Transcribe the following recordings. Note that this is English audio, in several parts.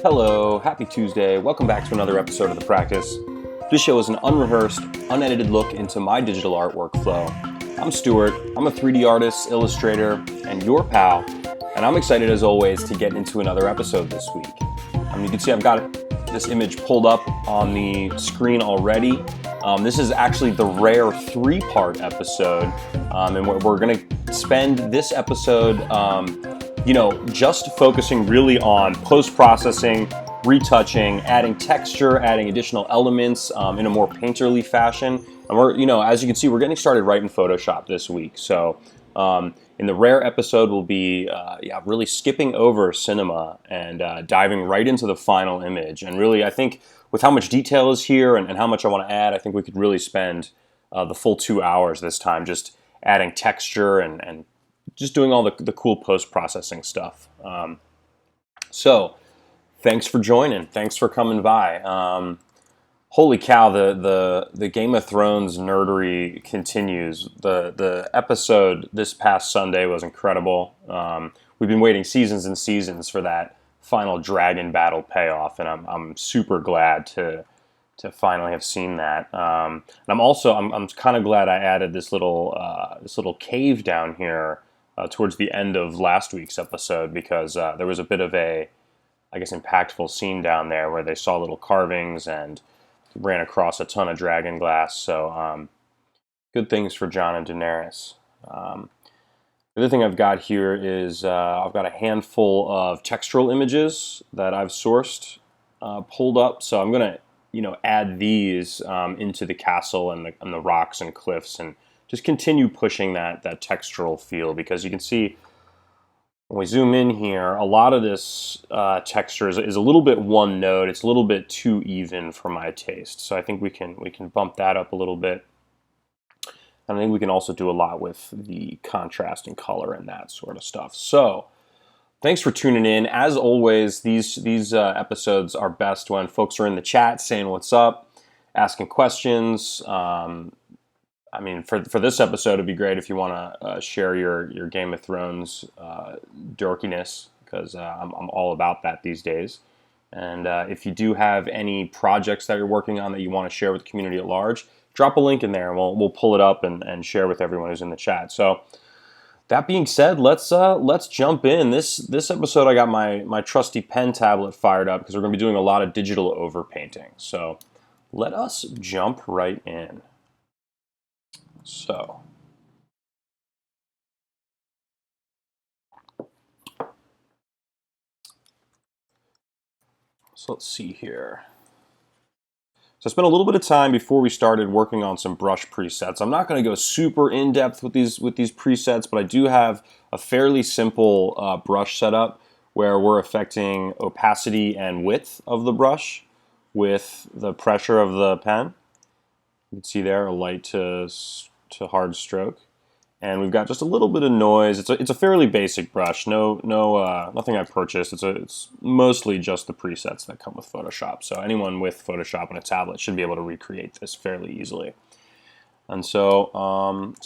Hello, happy Tuesday. Welcome back to another episode of The Practice. This show is an unrehearsed, unedited look into my digital art workflow. I'm Stuart, I'm a 3D artist, illustrator, and your pal, and I'm excited as always to get into another episode this week. You can see I've got this image pulled up on the screen already. This is actually the rare 3-part episode, and we're going to spend this episode just focusing really on post-processing, retouching, adding texture, adding additional elements in a more painterly fashion. And we're, as you can see, we're getting started right in Photoshop this week. So in the rare episode, we'll be really skipping over cinema and diving right into the final image. And really, I think with how much detail is here and how much I want to add, I think we could really spend the full 2 hours this time just adding texture and just doing all the cool post-processing stuff. So, thanks for joining. Thanks for coming by. Holy cow, the Game of Thrones nerdery continues. The episode this past Sunday was incredible. We've been waiting seasons and seasons for that final dragon battle payoff, and I'm super glad to finally have seen that. And I'm kind of glad I added this little cave down here towards the end of last week's episode, because there was a bit of a, I guess, impactful scene down there where they saw little carvings and ran across a ton of dragon glass. So good things for Jon and Daenerys. The other thing I've got here is I've got a handful of textural images that I've sourced, pulled up. So I'm going to add these into the castle and the rocks and cliffs, and just continue pushing that textural feel, because you can see when we zoom in here, a lot of this texture is a little bit one note. It's a little bit too even for my taste. So I think we can bump that up a little bit. And I think we can also do a lot with the contrast and color and that sort of stuff. So thanks for tuning in. As always, these episodes are best when folks are in the chat saying what's up, asking questions. For this episode, it'd be great if you want to share your Game of Thrones dorkiness, because I'm all about that these days. And if you do have any projects that you're working on that you want to share with the community at large, drop a link in there, and we'll pull it up and share with everyone who's in the chat. So that being said, let's jump in. This episode, I got my trusty pen tablet fired up because we're going to be doing a lot of digital overpainting. So let us jump right in. So let's see here. So I spent a little bit of time before we started working on some brush presets. I'm not going to go super in depth with these presets, but I do have a fairly simple brush setup where we're affecting opacity and width of the brush with the pressure of the pen. You can see there a light to hard stroke, and we've got just a little bit of noise. It's a fairly basic brush. Nothing I purchased. It's mostly just the presets that come with Photoshop. So anyone with Photoshop on a tablet should be able to recreate this fairly easily. And so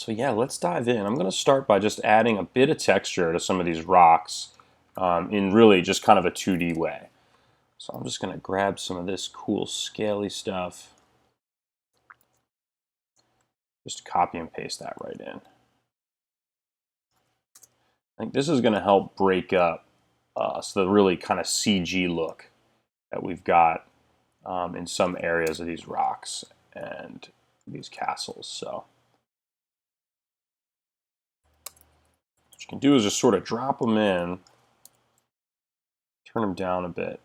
yeah, let's dive in. I'm going to start by just adding a bit of texture to some of these rocks in really just kind of a 2D way. So I'm just going to grab some of this cool scaly stuff. Just copy and paste that right in. I think this is going to help break up the really kind of CG look that we've got in some areas of these rocks and these castles. So what you can do is just sort of drop them in, turn them down a bit.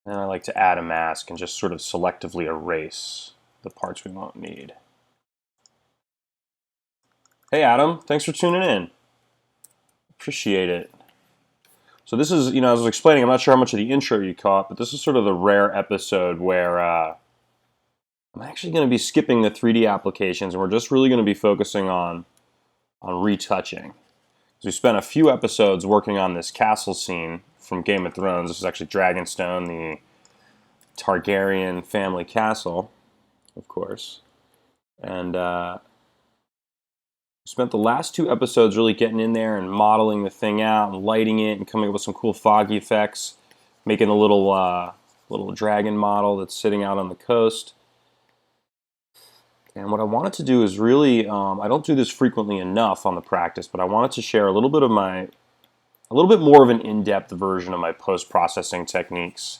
And I like to add a mask and just sort of selectively erase the parts we won't need. Hey Adam, thanks for tuning in. Appreciate it. So this is, as I was explaining, I'm not sure how much of the intro you caught, but this is sort of the rare episode where I'm actually going to be skipping the 3D applications, and we're just really going to be focusing on retouching. So we spent a few episodes working on this castle scene from Game of Thrones. This is actually Dragonstone, the Targaryen family castle, of course. And spent the last 2 episodes really getting in there and modeling the thing out and lighting it and coming up with some cool foggy effects, making a little dragon model that's sitting out on the coast. And what I wanted to do is really, I don't do this frequently enough on the practice, but I wanted to share a little bit more of an in-depth version of my post-processing techniques,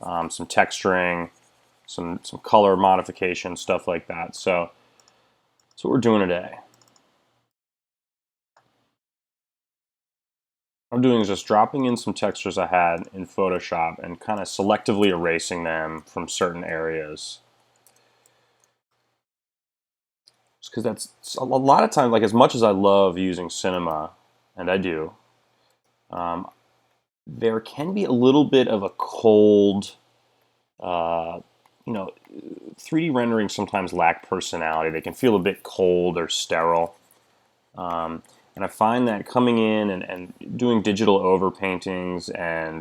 some texturing, some color modification, stuff like that. So that's what we're doing today. What I'm doing is just dropping in some textures I had in Photoshop and kind of selectively erasing them from certain areas. Just because that's a lot of times, like as much as I love using cinema, and I do, there can be a little bit of a cold, 3D rendering sometimes lack personality. They can feel a bit cold or sterile. And I find that coming in and doing digital overpaintings and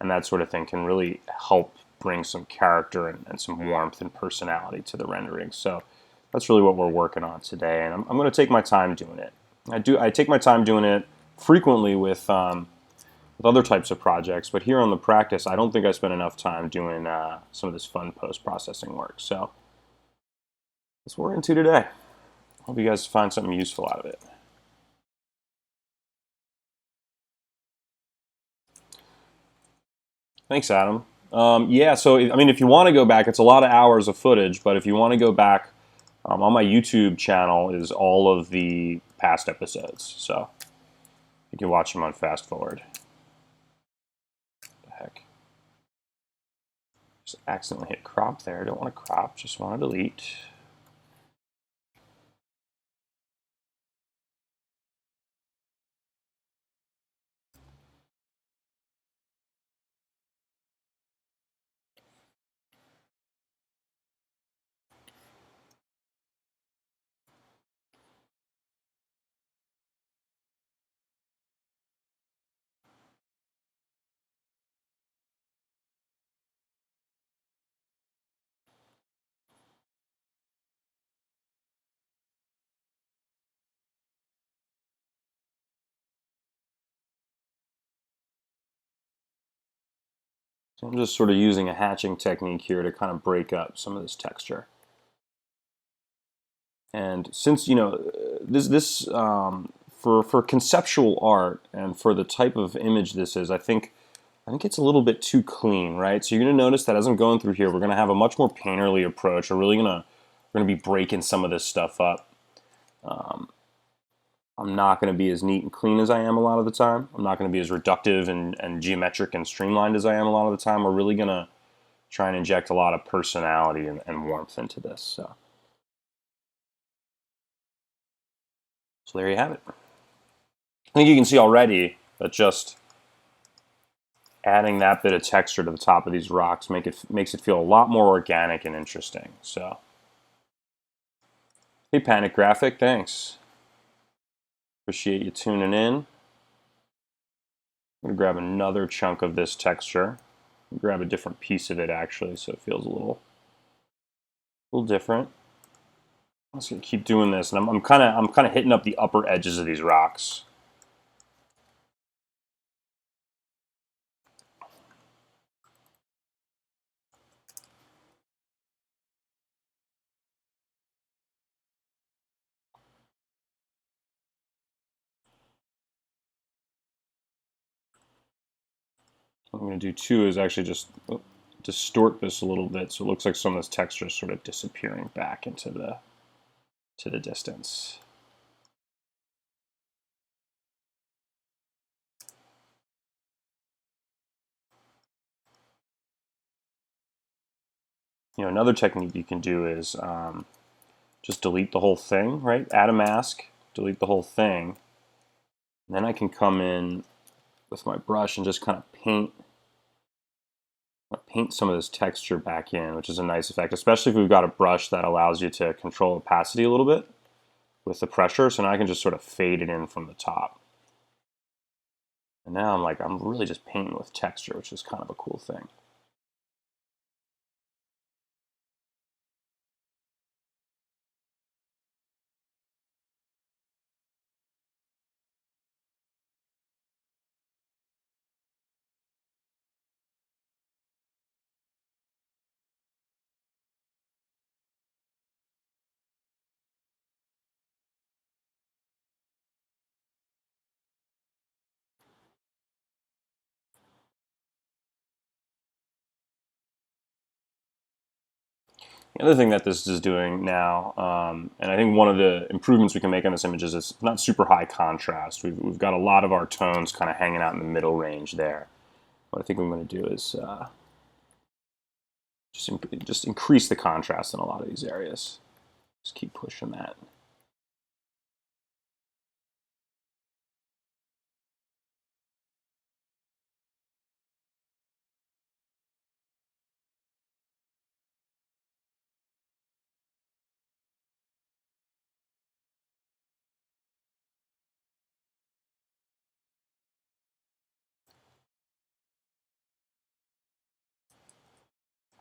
that sort of thing can really help bring some character and some warmth and personality to the rendering. So that's really what we're working on today, and I'm going to take my time doing it. I take my time doing it frequently with other types of projects, but here on the practice, I don't think I spend enough time doing some of this fun post-processing work. So that's what we're into today. Hope you guys find something useful out of it. Thanks, Adam. Yeah, so I mean, if you want to go back, it's a lot of hours of footage, but if you want to go back, on my YouTube channel is all of the past episodes, so you can watch them on fast forward. What the heck? Just accidentally hit crop there. I don't want to crop, just want to delete. So I'm just sort of using a hatching technique here to kind of break up some of this texture. And since this for conceptual art and for the type of image this is, I think it's a little bit too clean, right? So you're going to notice that as I'm going through here, we're going to have a much more painterly approach. We're going to be breaking some of this stuff up. I'm not going to be as neat and clean as I am a lot of the time. I'm not going to be as reductive and geometric and streamlined as I am a lot of the time. We're really going to try and inject a lot of personality and warmth into this. So there you have it. I think you can see already that just adding that bit of texture to the top of these rocks makes it feel a lot more organic and interesting. So, hey, Panic Graphic, thanks. Appreciate you tuning in. I'm going to grab another chunk of this texture. Grab a different piece of it actually, so it feels a little different. I'm just going to keep doing this, and I'm kind of hitting up the upper edges of these rocks. What I'm going to do too is actually just distort this a little bit so it looks like some of this texture is sort of disappearing back into the distance. Another technique you can do is just delete the whole thing, right? Add a mask, delete the whole thing, And then I can come in with my brush and just kind of paint some of this texture back in, which is a nice effect, especially if we've got a brush that allows you to control opacity a little bit with the pressure. So now I can just sort of fade it in from the top. And now I'm really just painting with texture, which is kind of a cool thing. The other thing that this is doing now, and I think one of the improvements we can make on this image is it's not super high contrast. We've got a lot of our tones kind of hanging out in the middle range there. What I think I'm going to do is just increase the contrast in a lot of these areas. Just keep pushing that.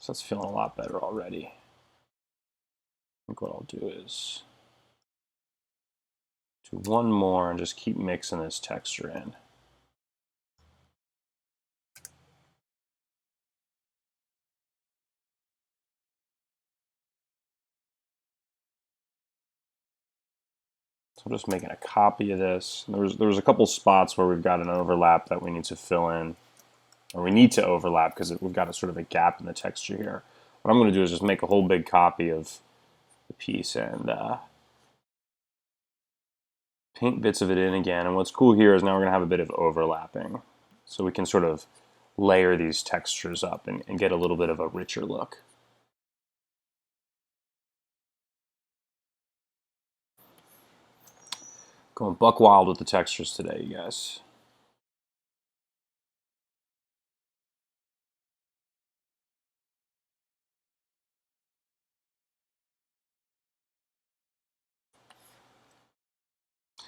So that's feeling a lot better already. I think what I'll do is do one more and just keep mixing this texture in. So I'm just making a copy of this. There was a couple spots where we've got an overlap that we need to fill in, or we need to overlap because we've got a sort of a gap in the texture here. What I'm going to do is just make a whole big copy of the piece and paint bits of it in again. And what's cool here is now we're going to have a bit of overlapping. So we can sort of layer these textures up and get a little bit of a richer look. Going buck wild with the textures today, you guys.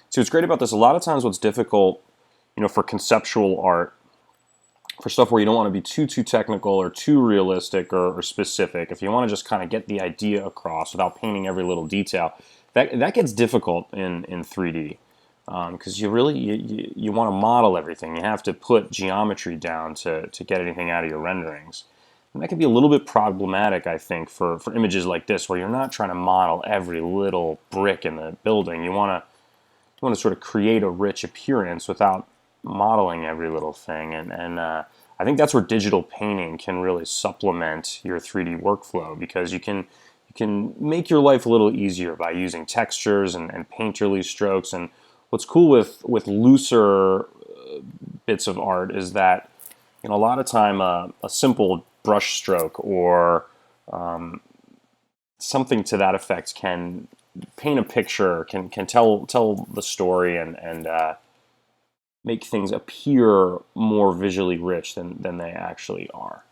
So what's great about this, a lot of times what's difficult, for conceptual art, for stuff where you don't want to be too technical or too realistic or specific, if you want to just kind of get the idea across without painting every little detail, that gets difficult in 3D. Because you want to model everything. You have to put geometry down to get anything out of your renderings. And that can be a little bit problematic, I think, for images like this, where you're not trying to model every little brick in the building. You want to sort of create a rich appearance without modeling every little thing. And I think that's where digital painting can really supplement your 3D workflow, because you can make your life a little easier by using textures and painterly strokes. And what's cool with looser bits of art is that a lot of time a simple brush stroke or something to that effect can paint a picture, can tell the story and make things appear more visually rich than they actually are.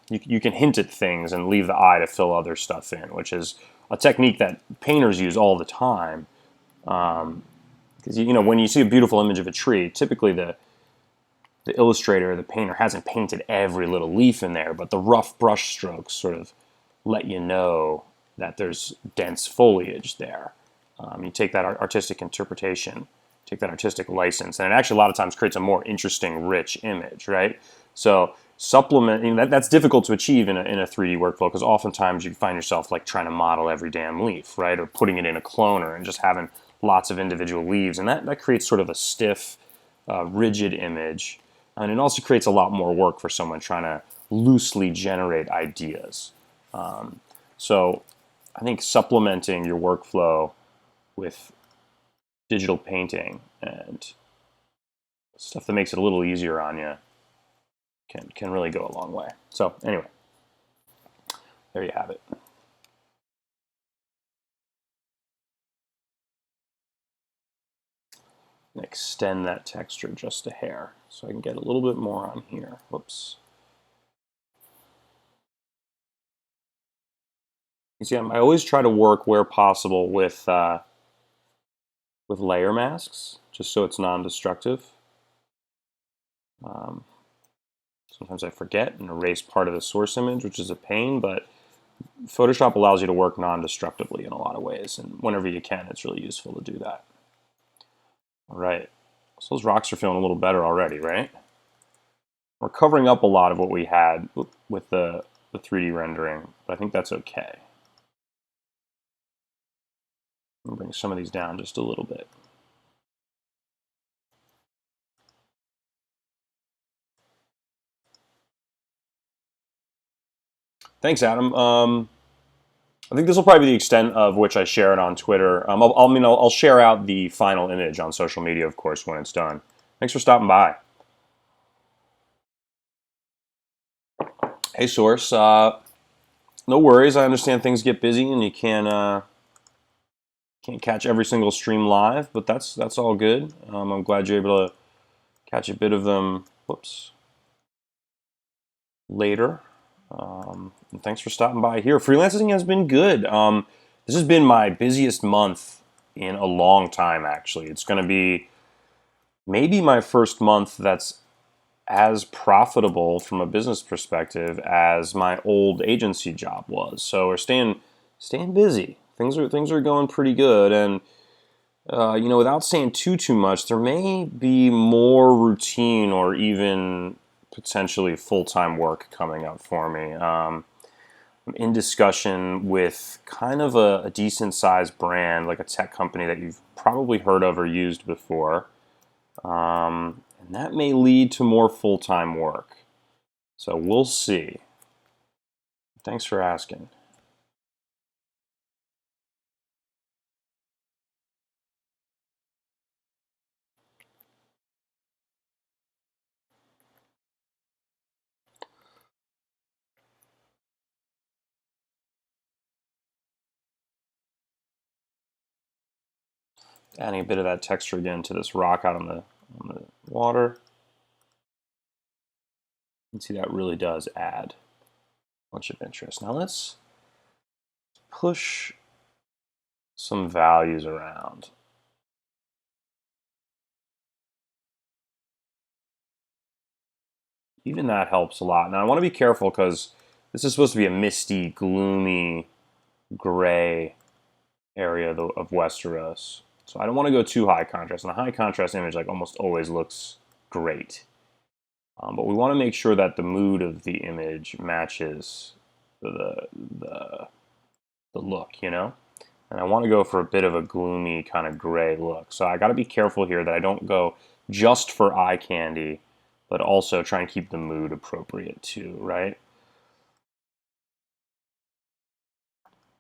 You can hint at things and leave the eye to fill other stuff in, which is a technique that painters use all the time. Because when you see a beautiful image of a tree, typically the illustrator or the painter hasn't painted every little leaf in there, but the rough brush strokes sort of let you know that there's dense foliage there. You take that artistic interpretation, take that artistic license, and it actually a lot of times creates a more interesting, rich image, right? So supplement, that's difficult to achieve in a 3D workflow, because oftentimes you find yourself like trying to model every damn leaf, right? Or putting it in a cloner and just having lots of individual leaves, and that creates sort of a stiff, rigid image. And it also creates a lot more work for someone trying to loosely generate ideas. So I think supplementing your workflow with digital painting and stuff that makes it a little easier on you can really go a long way. So anyway, there you have it. and extend that texture just a hair so I can get a little bit more on here. Whoops. You see, I always try to work where possible with layer masks, just so it's non-destructive. Sometimes I forget and erase part of the source image, which is a pain, but Photoshop allows you to work non-destructively in a lot of ways, and whenever you can, it's really useful to do that. All right, so those rocks are feeling a little better already, right? We're covering up a lot of what we had with the 3D rendering, but I think that's okay. I'm going to bring some of these down just a little bit. Thanks, Adam. I think this will probably be the extent of which I share it on Twitter. I'll share out the final image on social media, of course, when it's done. Thanks for stopping by. Hey, Source. No worries. I understand things get busy and you can't catch every single stream live, but that's all good. I'm glad you're able to catch a bit of them. Whoops. Later. And thanks for stopping by here. Freelancing has been good. This has been my busiest month in a long time, actually. It's going to be maybe my first month that's as profitable from a business perspective as my old agency job was. So we're staying busy. Things are going pretty good, and without saying too much, there may be more routine or even potentially full-time work coming up for me. I'm in discussion with kind of a decent-sized brand, like a tech company that you've probably heard of or used before. And that may lead to more full-time work. So we'll see. Thanks for asking. Adding a bit of that texture again to this rock out on the water. You can see that really does add a bunch of interest. Now let's push some values around. Even that helps a lot. Now I want to be careful because this is supposed to be a misty, gloomy, gray area of Westeros. So I don't want to go too high contrast. And a high contrast image like almost always looks great. But we want to make sure that the mood of the image matches the look, you know? And I want to go for a bit of a gloomy kind of gray look. So I got to be careful here that I don't go just for eye candy, but also try and keep the mood appropriate too, right?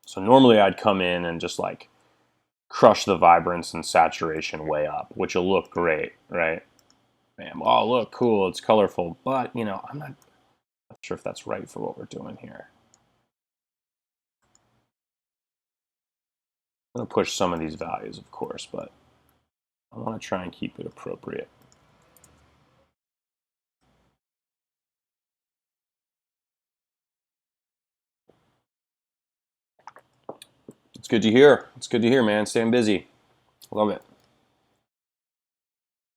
So normally I'd come in and just like crush the vibrance and saturation way up, which will look great, right? Bam. Oh, look, cool, it's colorful, but I'm not sure if that's right for what we're doing here. I'm going to push some of these values, of course, but I want to try and keep it appropriate. It's good to hear. It's good to hear, man. Staying busy. Love it.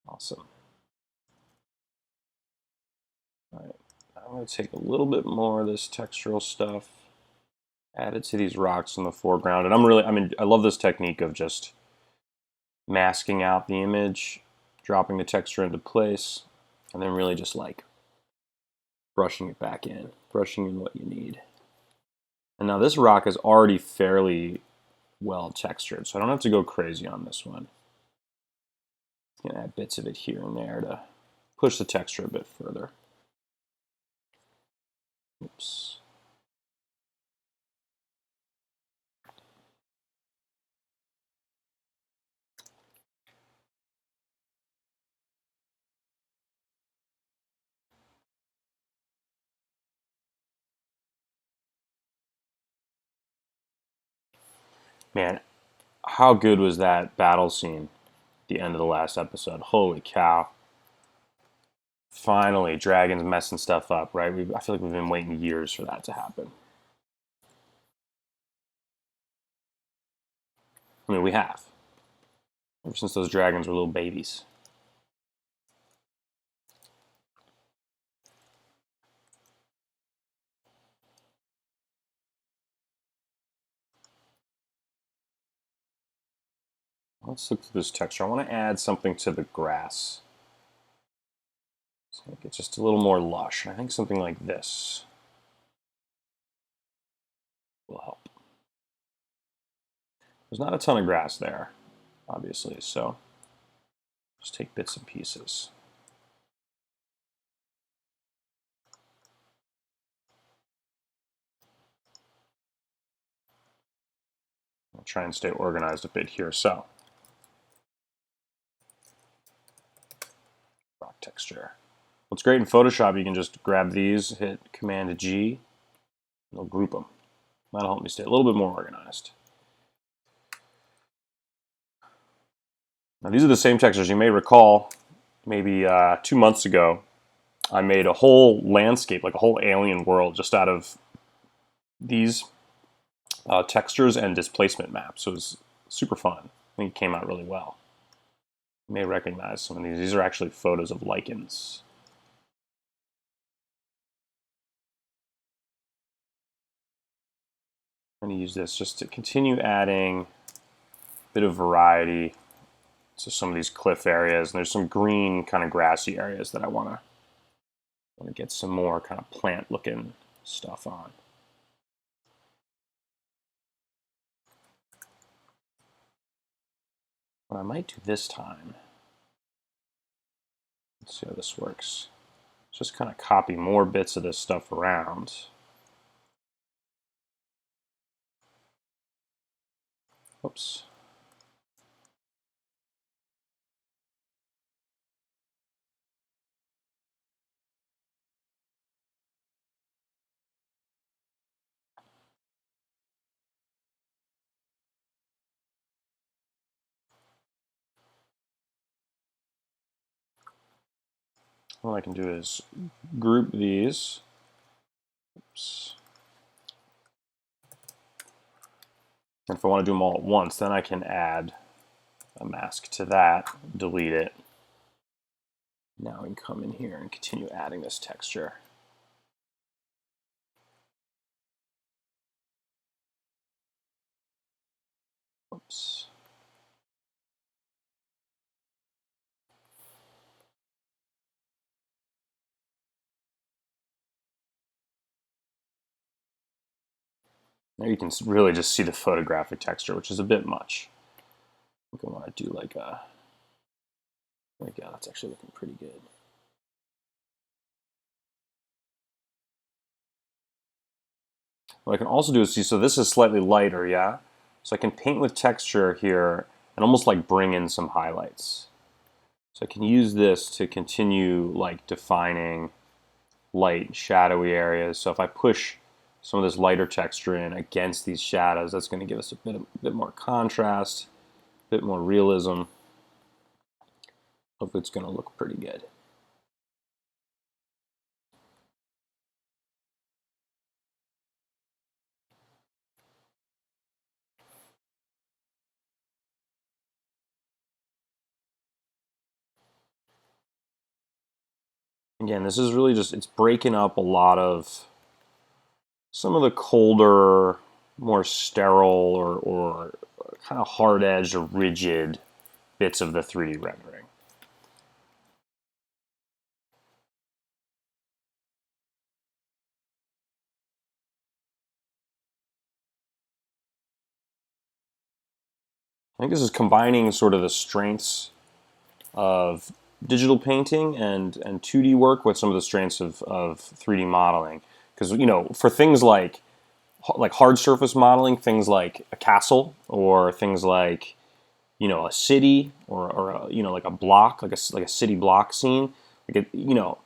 Awesome. All right. I'm going to take a little bit more of this textural stuff, add it to these rocks in the foreground. And I love this technique of just masking out the image, dropping the texture into place, and then really just like brushing it back in, brushing in what you need. And now this rock is already fairly well textured, so I don't have to go crazy on this one. I'm gonna add bits of it here and there to push the texture a bit further. Oops. Man, how good was that battle scene? the end of the last episode. Holy cow. Finally, dragons messing stuff up, right? I feel like we've been waiting years for that to happen. I mean, we have. Ever since those dragons were little babies. Let's look through this texture. I want to add something to the grass. So make it just a little more lush. I think something like this will help. There's not a ton of grass there, obviously, so just take bits and pieces. I'll try and stay organized a bit here. So, rock texture. What's great in Photoshop, you can just grab these, hit Command G, and it'll group them. That'll help me stay a little bit more organized. Now these are the same textures. You may recall, maybe 2 months ago, I made a whole landscape, like a whole alien world, just out of these textures and displacement maps. So it was super fun. I think it came out really well. You may recognize some of these. These are actually photos of lichens. I'm going to use this just to continue adding a bit of variety to some of these cliff areas. And there's some green kind of grassy areas that I want to get some more kind of plant looking stuff on. What I might do this time, let's see how this works, just kind of copy more bits of this stuff around. Oops. What I can do is group these. Oops. And if I want to do them all at once, then I can add a mask to that, delete it. Now I can come in here and continue adding this texture. Oops. Now you can really just see the photographic texture, which is a bit much. I think I want to do like a, yeah, that's actually looking pretty good. What I can also do is see, so this is slightly lighter, yeah? So I can paint with texture here and almost like bring in some highlights. So I can use this to continue like defining light, shadowy areas. So if I push some of this lighter texture in against these shadows, that's going to give us a bit more contrast, a bit more realism. Hopefully it's going to look pretty good. Again, this is really just, it's breaking up a lot of some of the colder, more sterile or kind of hard-edged or rigid bits of the 3D rendering. I think this is combining sort of the strengths of digital painting and 2D work with some of the strengths of 3D modeling. Because, you know, for things like hard surface modeling, things like a castle or things like, you know, a city or a, you know, like a block, like a city block scene, like you know,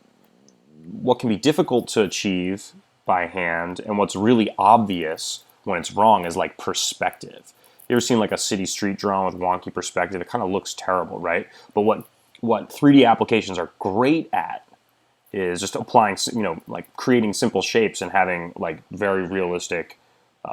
what can be difficult to achieve by hand and what's really obvious when it's wrong is like perspective. you ever seen like a city street drawn with wonky perspective? It kind of looks terrible, right? But what 3D applications are great at is just applying, like creating simple shapes and having like very realistic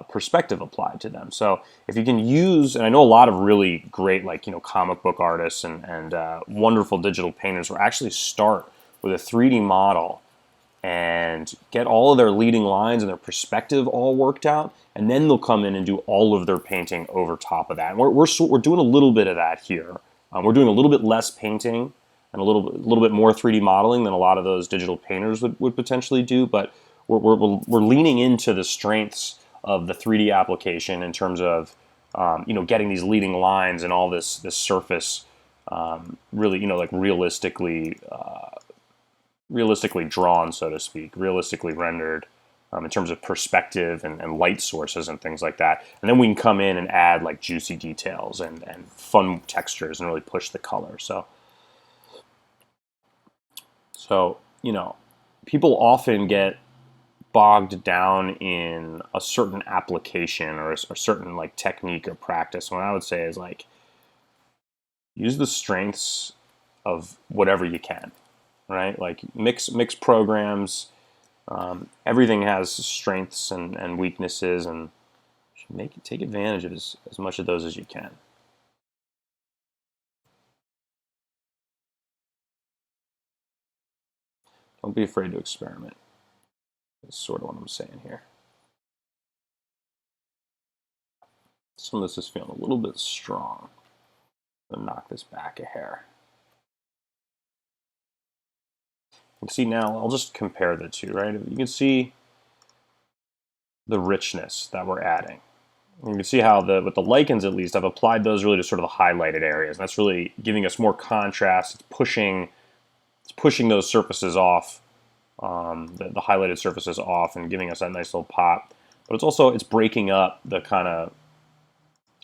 perspective applied to them. So if you can use, and I know a lot of really great like comic book artists and wonderful digital painters will actually start with a 3D model and get all of their leading lines and their perspective all worked out, and then they'll come in and do all of their painting over top of that. And we're doing a little bit of that here. We're doing a little bit less painting and a little bit more 3D modeling than a lot of those digital painters would potentially do, but we're leaning into the strengths of the 3D application in terms of getting these leading lines and all this surface really like realistically drawn, so to speak, realistically rendered in terms of perspective and light sources and things like that. And then we can come in and add like juicy details and fun textures and really push the color. So people often get bogged down in a certain application or a certain like technique or practice. What I would say is like use the strengths of whatever you can, right? Like mix programs. Everything has strengths and weaknesses, and take advantage of as much of those as you can. Don't be afraid to experiment. That's sort of what I'm saying here. Some of this is feeling a little bit strong. I'm gonna knock this back a hair. You can see now, I'll just compare the two, right? You can see the richness that we're adding. You can see how with the lichens, at least, I've applied those really to sort of the highlighted areas. And that's really giving us more contrast. It's pushing those surfaces off, the highlighted surfaces off, and giving us that nice little pop. But it's breaking up the kind of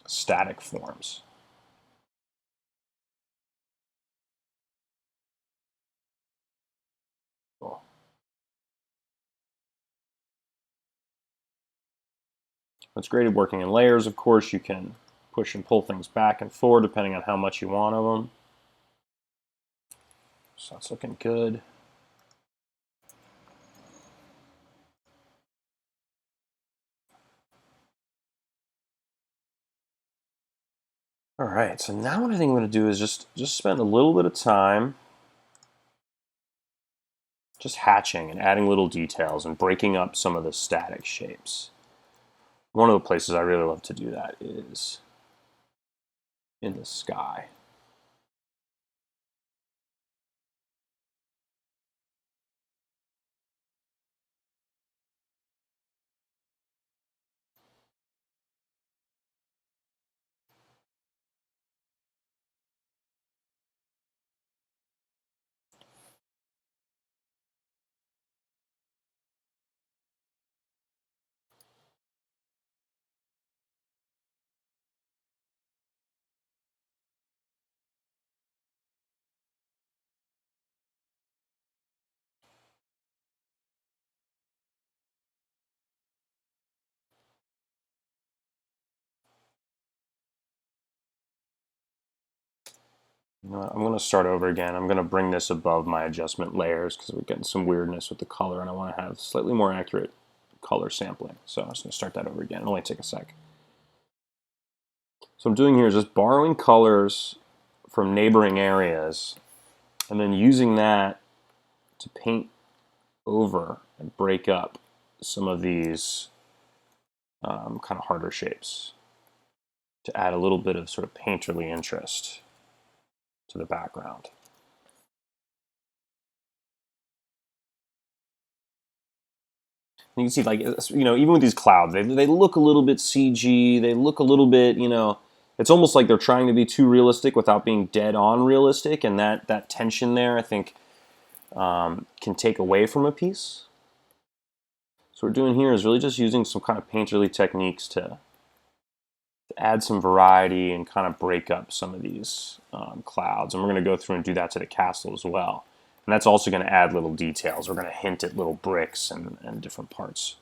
static forms. Cool. It's great at working in layers. Of course, you can push and pull things back and forward depending on how much you want of them. So that's looking good. All right, so now what I think I'm going to do is just spend a little bit of time just hatching and adding little details and breaking up some of the static shapes. One of the places I really love to do that is in the sky. You know what, I'm going to start over again. I'm going to bring this above my adjustment layers because we're getting some weirdness with the color, and I want to have slightly more accurate color sampling. So I'm just going to start that over again. It'll only take a sec. So what I'm doing here is just borrowing colors from neighboring areas and then using that to paint over and break up some of these kind of harder shapes to add a little bit of sort of painterly interest to the background. You can see, like, even with these clouds, they look a little bit CG. They look a little bit, it's almost like they're trying to be too realistic without being dead on realistic, and that tension there, I think, can take away from a piece. So what we're doing here is really just using some kind of painterly techniques to add some variety and kind of break up some of these clouds. And we're going to go through and do that to the castle as well. And that's also going to add little details. We're going to hint at little bricks and different parts.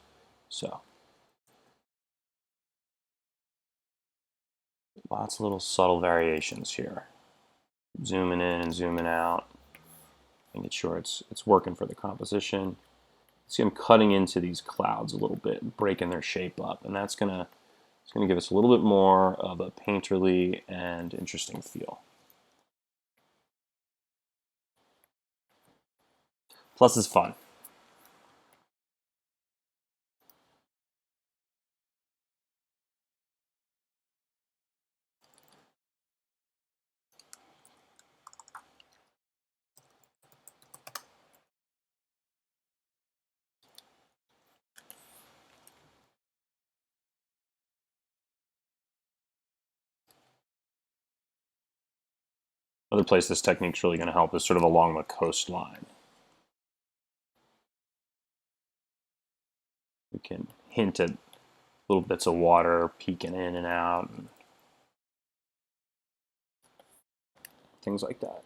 So Lots of little subtle variations here. Zooming in and zooming out. Making sure it's working for the composition. See, I'm cutting into these clouds a little bit, breaking their shape up, and it's gonna give us a little bit more of a painterly and interesting feel. Plus, it's fun. Another place this technique's really going to help is sort of along the coastline. We can hint at little bits of water peeking in and out, and things like that.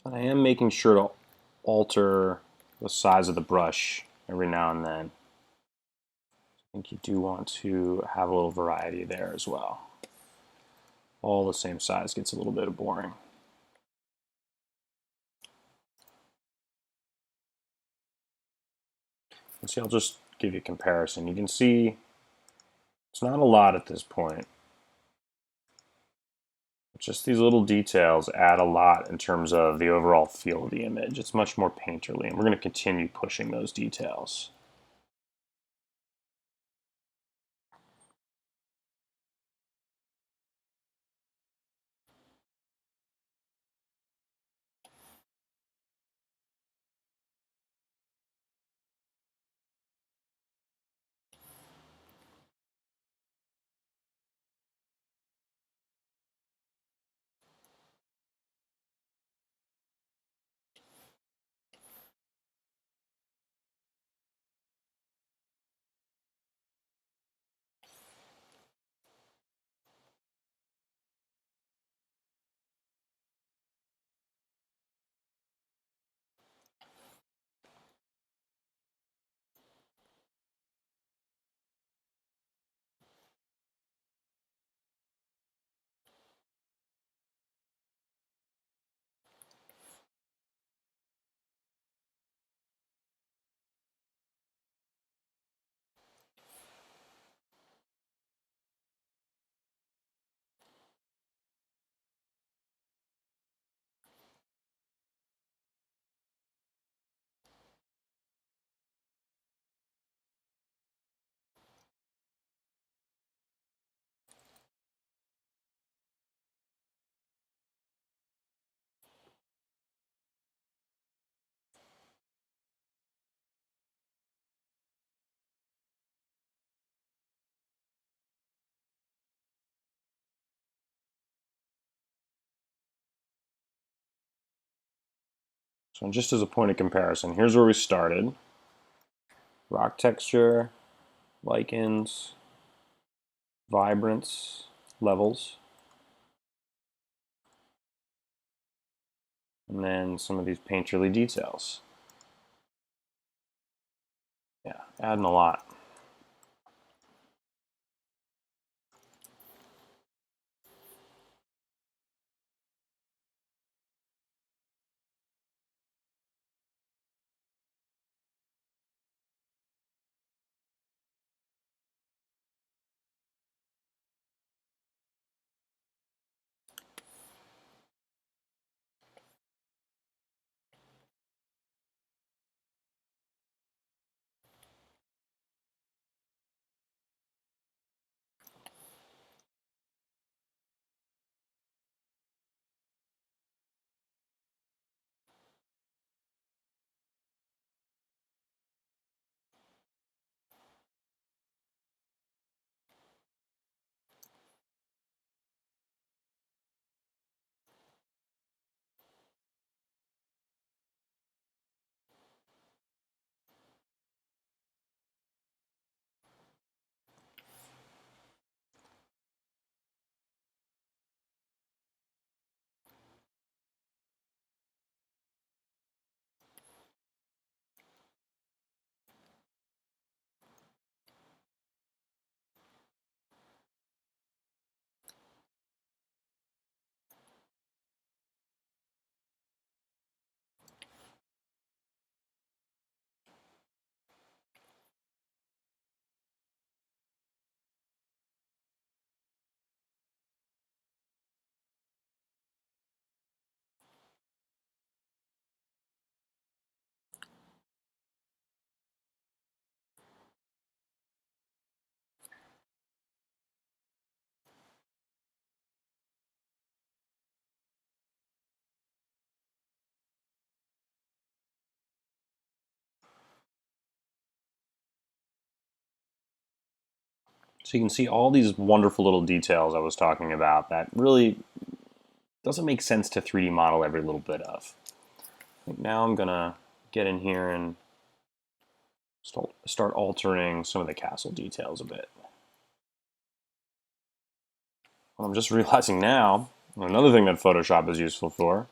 And I am making sure to alter the size of the brush every now and then. I think you do want to have a little variety there as well. All the same size gets a little bit boring. And see, I'll just give you a comparison. You can see it's not a lot at this point. Just these little details add a lot in terms of the overall feel of the image. It's much more painterly, and we're going to continue pushing those details. So just as a point of comparison, here's where we started. Rock texture, lichens, vibrance, levels. And then some of these painterly details. Yeah, adding a lot. So you can see all these wonderful little details I was talking about that really doesn't make sense to 3D model every little bit of. Now I'm gonna get in here and start altering some of the castle details a bit. What I'm just realizing now, another thing that Photoshop is useful for,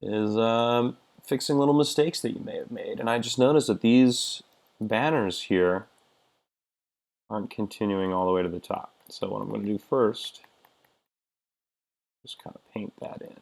is fixing little mistakes that you may have made. And I just noticed that these banners here aren't continuing all the way to the top. So what I'm going to do first, just kind of paint that in.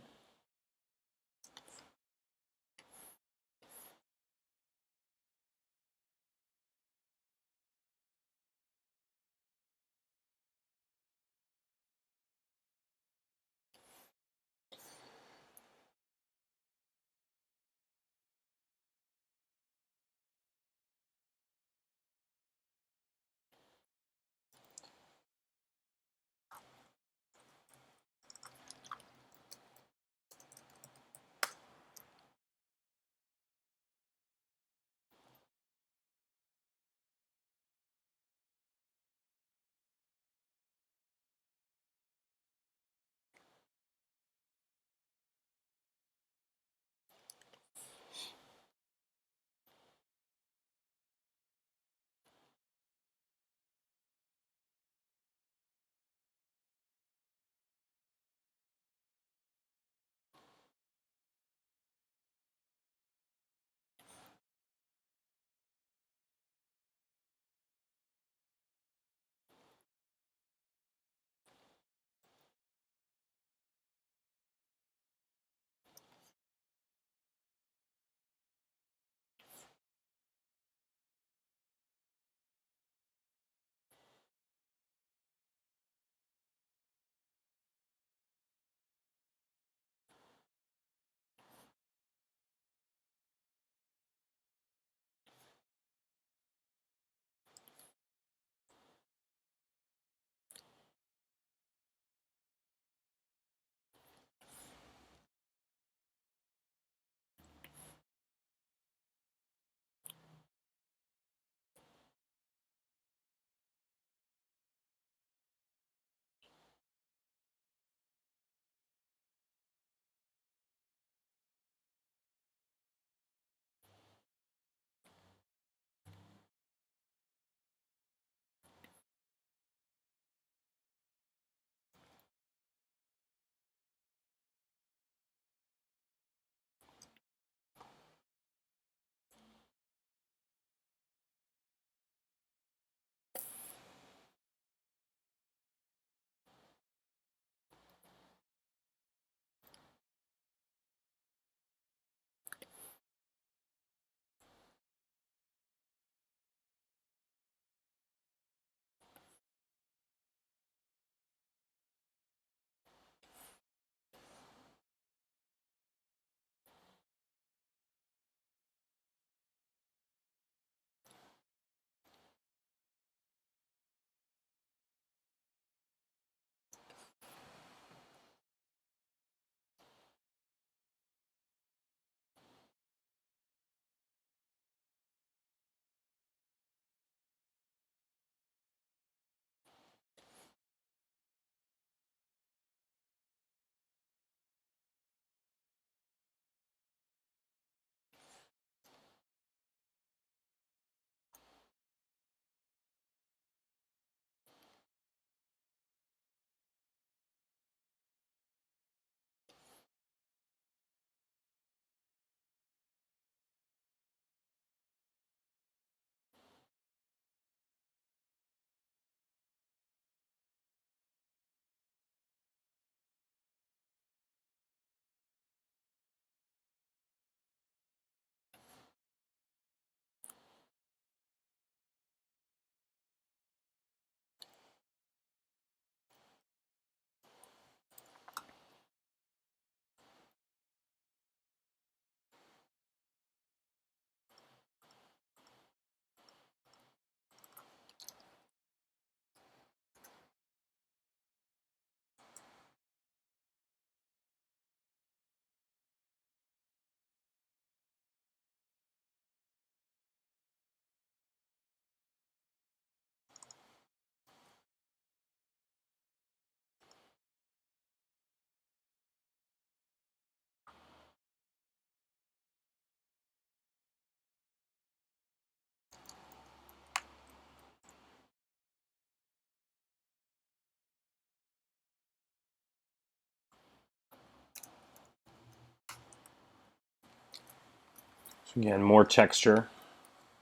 So again, more texture.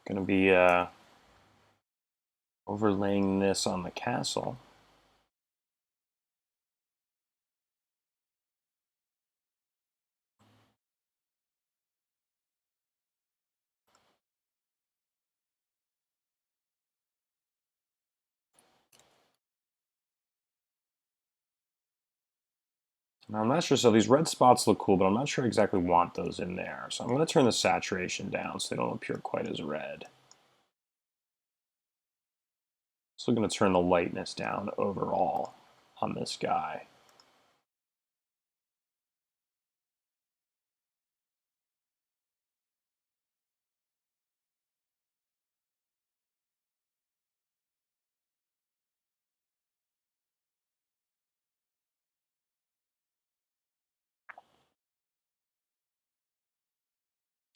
Going to be overlaying this on the castle. Now I'm not sure, so these red spots look cool, but I'm not sure I exactly want those in there. So I'm going to turn the saturation down so they don't appear quite as red. So I'm going to turn the lightness down overall on this guy.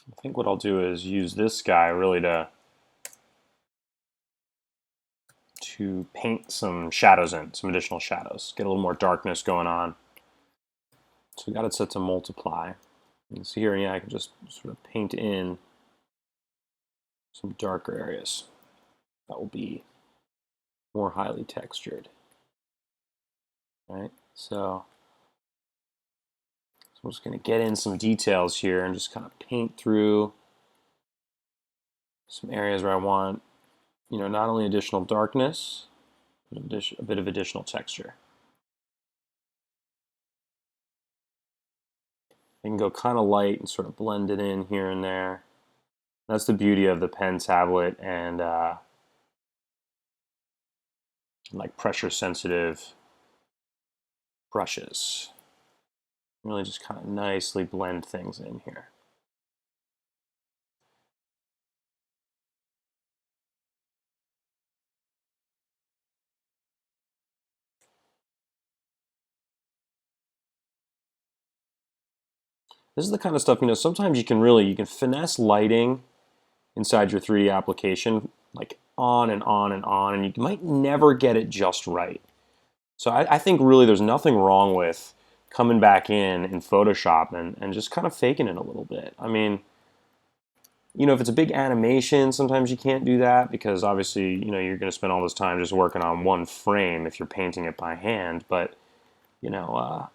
I think what I'll do is use this guy really to paint some shadows in, some additional shadows, get a little more darkness going on. So we got it set to multiply. You can see here, yeah, I can just sort of paint in some darker areas. That will be more highly textured, right? So I'm just going to get in some details here and just kind of paint through some areas where I want, you know, not only additional darkness, but a bit of additional texture. I can go kind of light and sort of blend it in here and there. That's the beauty of the pen tablet and like pressure sensitive brushes. Really just kind of nicely blend things in here. This is the kind of stuff, you know, sometimes you can finesse lighting inside your 3D application like on and on and on, and you might never get it just right. So I think really there's nothing wrong with coming back in Photoshop and just kind of faking it a little bit. I mean, you know, if it's a big animation, sometimes you can't do that because obviously, you know, you're going to spend all this time just working on one frame if you're painting it by hand. But, you know,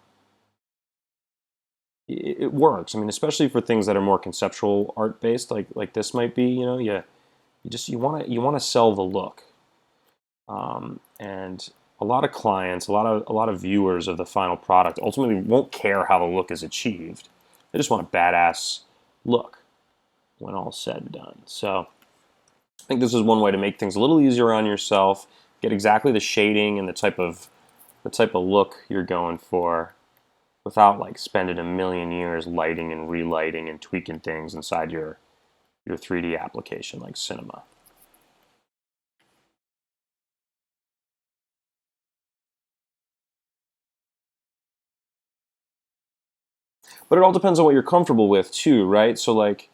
it works. I mean, especially for things that are more conceptual art based, like this might be. You know, you want to sell the look, and a lot of clients, a lot of viewers of the final product ultimately won't care how the look is achieved. They just want a badass look when all's said and done. So I think this is one way to make things a little easier on yourself, get exactly the shading and the type of look you're going for without like spending a million years lighting and relighting and tweaking things inside your 3D application like Cinema. But it all depends on what you're comfortable with too, right? So like,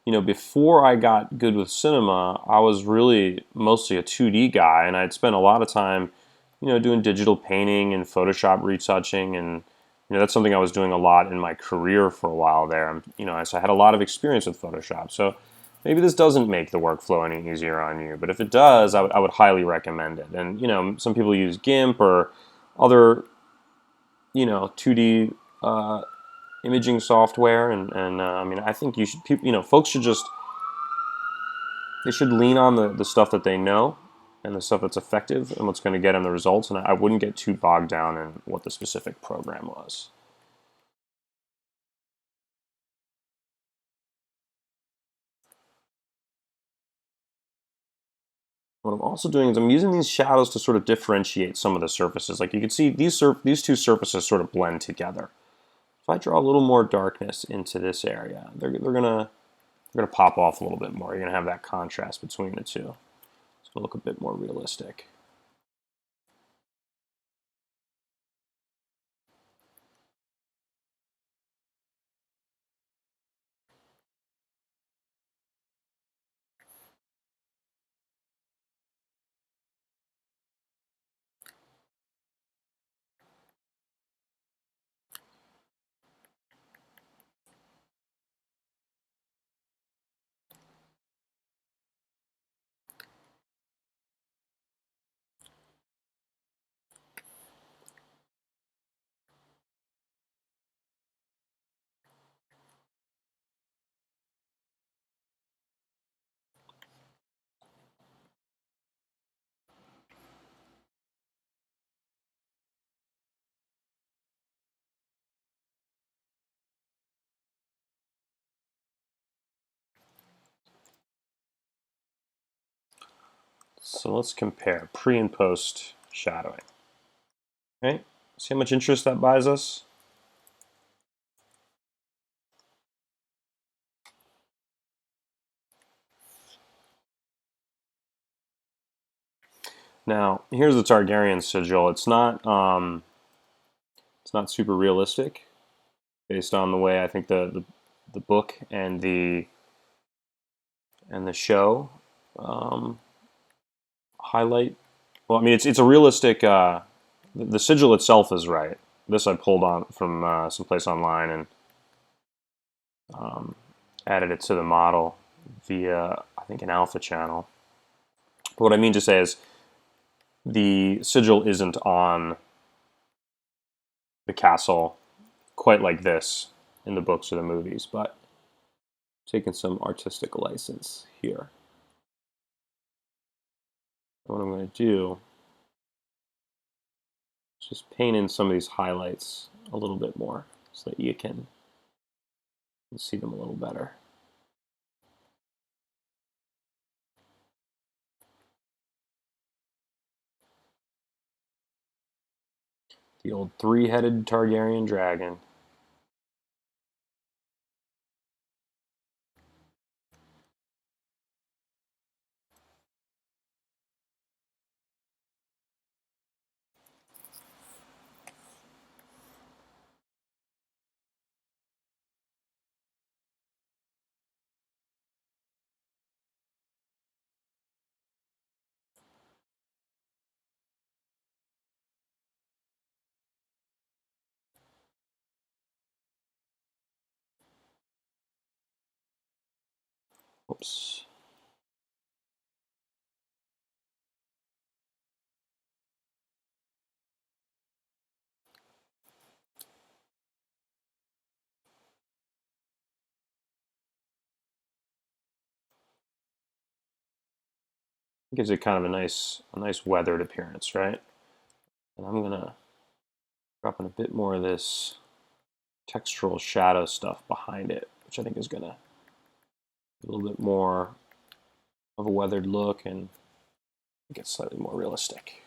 you know, before I got good with Cinema, I was really mostly a 2D guy, and I'd spent a lot of time, you know, doing digital painting and Photoshop retouching, and you know, that's something I was doing a lot in my career for a while there. You know, so I had a lot of experience with Photoshop. So maybe this doesn't make the workflow any easier on you, but if it does, I would highly recommend it. And you know, some people use GIMP or other, you know, 2D imaging software, and I mean, I think you know, folks should just they should lean on the stuff that they know and the stuff that's effective and what's going to get them the results. And I wouldn't get too bogged down in what the specific program was. What I'm also doing is I'm using these shadows to sort of differentiate some of the surfaces. Like you can see, these two surfaces sort of blend together. If I draw a little more darkness into this area, they're gonna pop off a little bit more. You're gonna have that contrast between the two. It's gonna look a bit more realistic. So let's compare pre and post shadowing. Right? See how much interest that buys us? Now, here's the Targaryen Sigil. It's not super realistic based on the way I think the book and the show um, highlight. Well, I mean, it's a realistic. The sigil itself is right. This I pulled on from someplace online and um, added it to the model via, I think, an alpha channel. But what I mean to say is the sigil isn't on the castle quite like this in the books or the movies, but taking some artistic license here. What I'm going to do is just paint in some of these highlights a little bit more so that you can see them a little better. The old three-headed Targaryen dragon. Oops. Gives it kind of a nice weathered appearance, right? And I'm gonna drop in a bit more of this textural shadow stuff behind it, which I think is gonna be a little bit more of a weathered look and get slightly more realistic.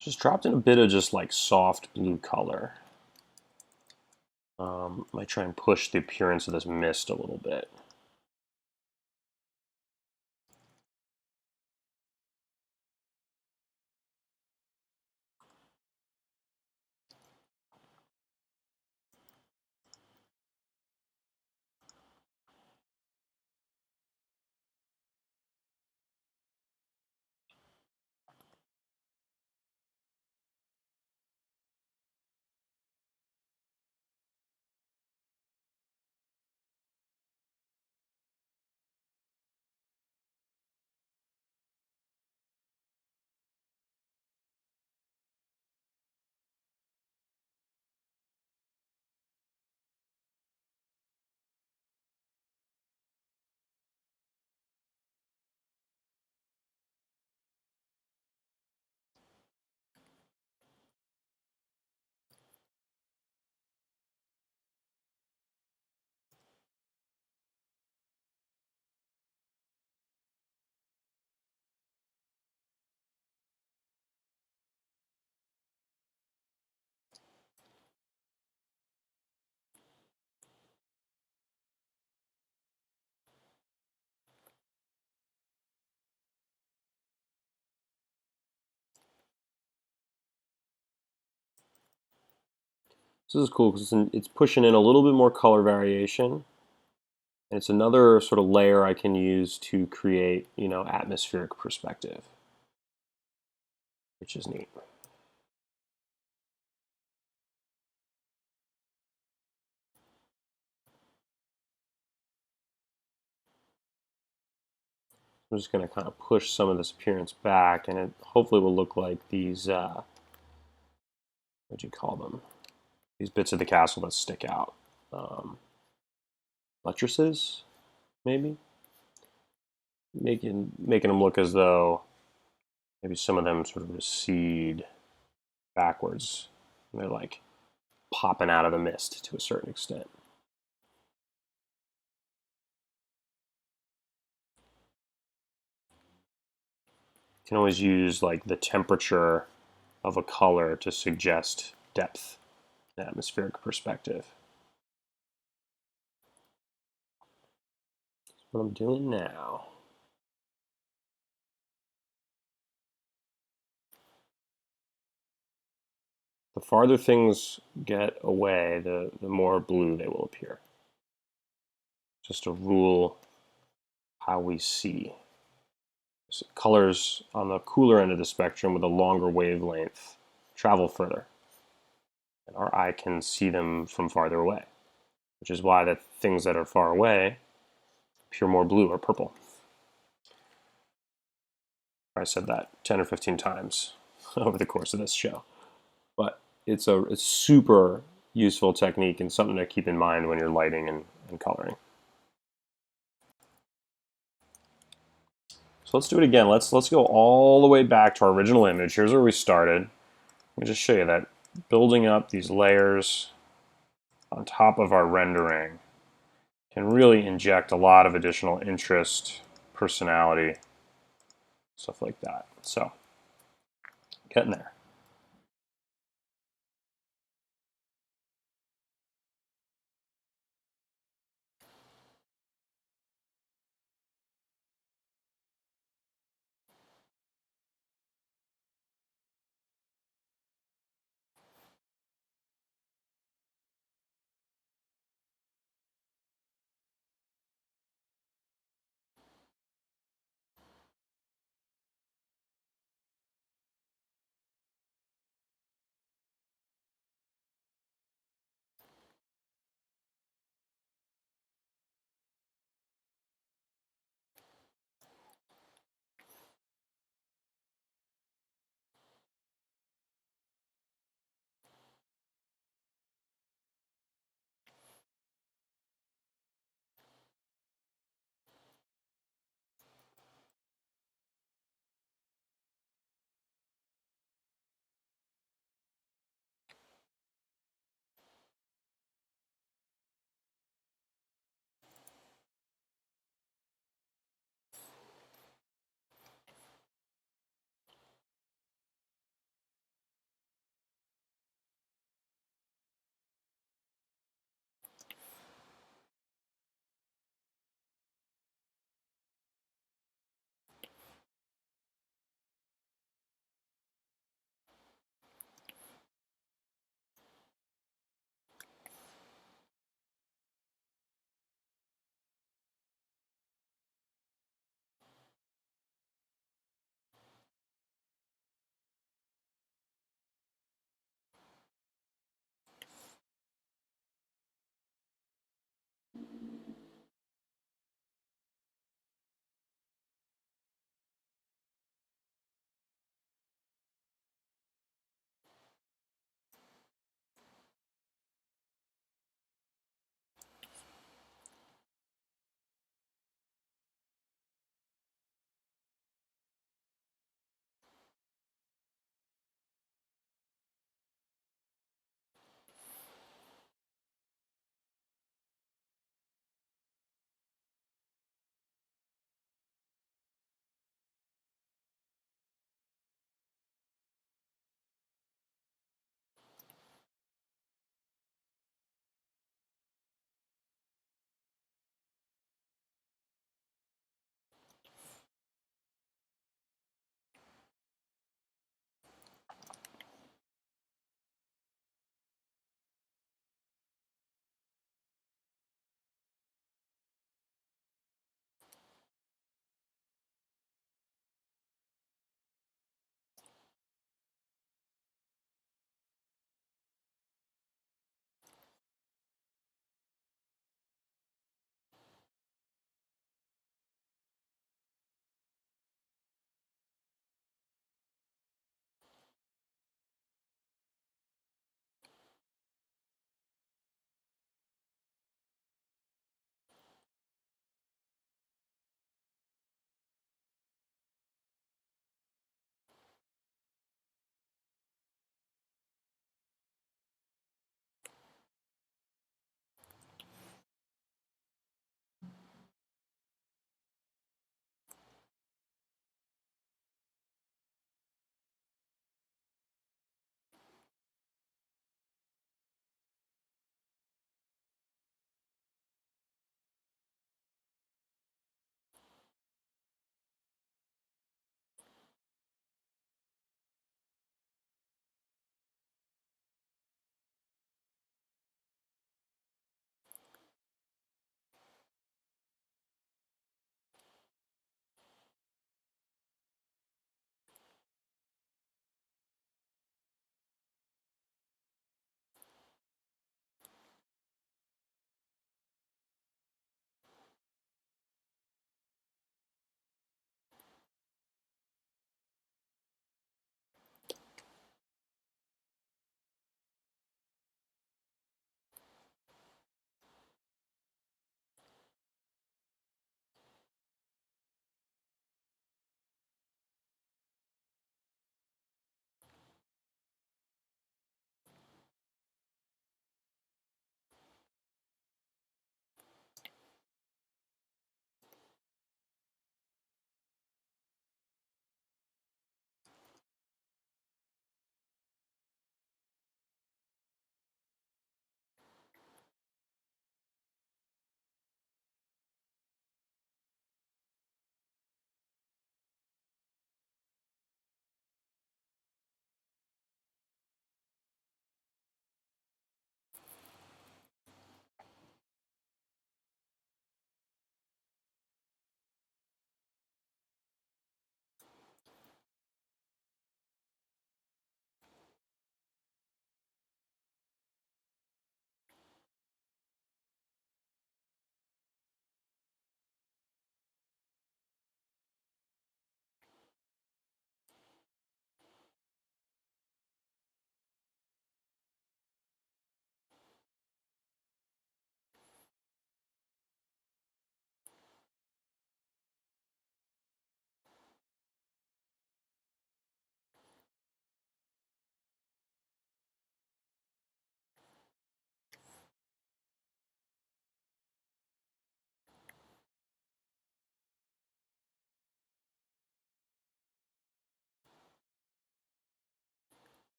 Just dropped in a bit of just like soft blue color. Might try and push the appearance of this mist a little bit. This is cool because it's pushing in a little bit more color variation. And it's another sort of layer I can use to create, atmospheric perspective, which is neat. I'm just going to kind of push some of this appearance back, and it hopefully will look like these, what do you call them? These bits of the castle that stick out. Buttresses, maybe? Making them look as though maybe some of them sort of recede backwards. And they're like popping out of the mist to a certain extent. You can always use like the temperature of a color to suggest depth and atmospheric perspective. That's what I'm doing now. The farther things get away, the more blue they will appear. Just to rule how we see. So colors on the cooler end of the spectrum with a longer wavelength travel further. And our eye can see them from farther away, which is why the things that are far away appear more blue or purple. I said that 10 or 15 times over the course of this show. But it's a super useful technique and something to keep in mind when you're lighting and coloring. So let's do it again. Let's go all the way back to our original image. Here's where we started. Let me just show you that building up these layers on top of our rendering can really inject a lot of additional interest, personality, stuff like that. So, getting there.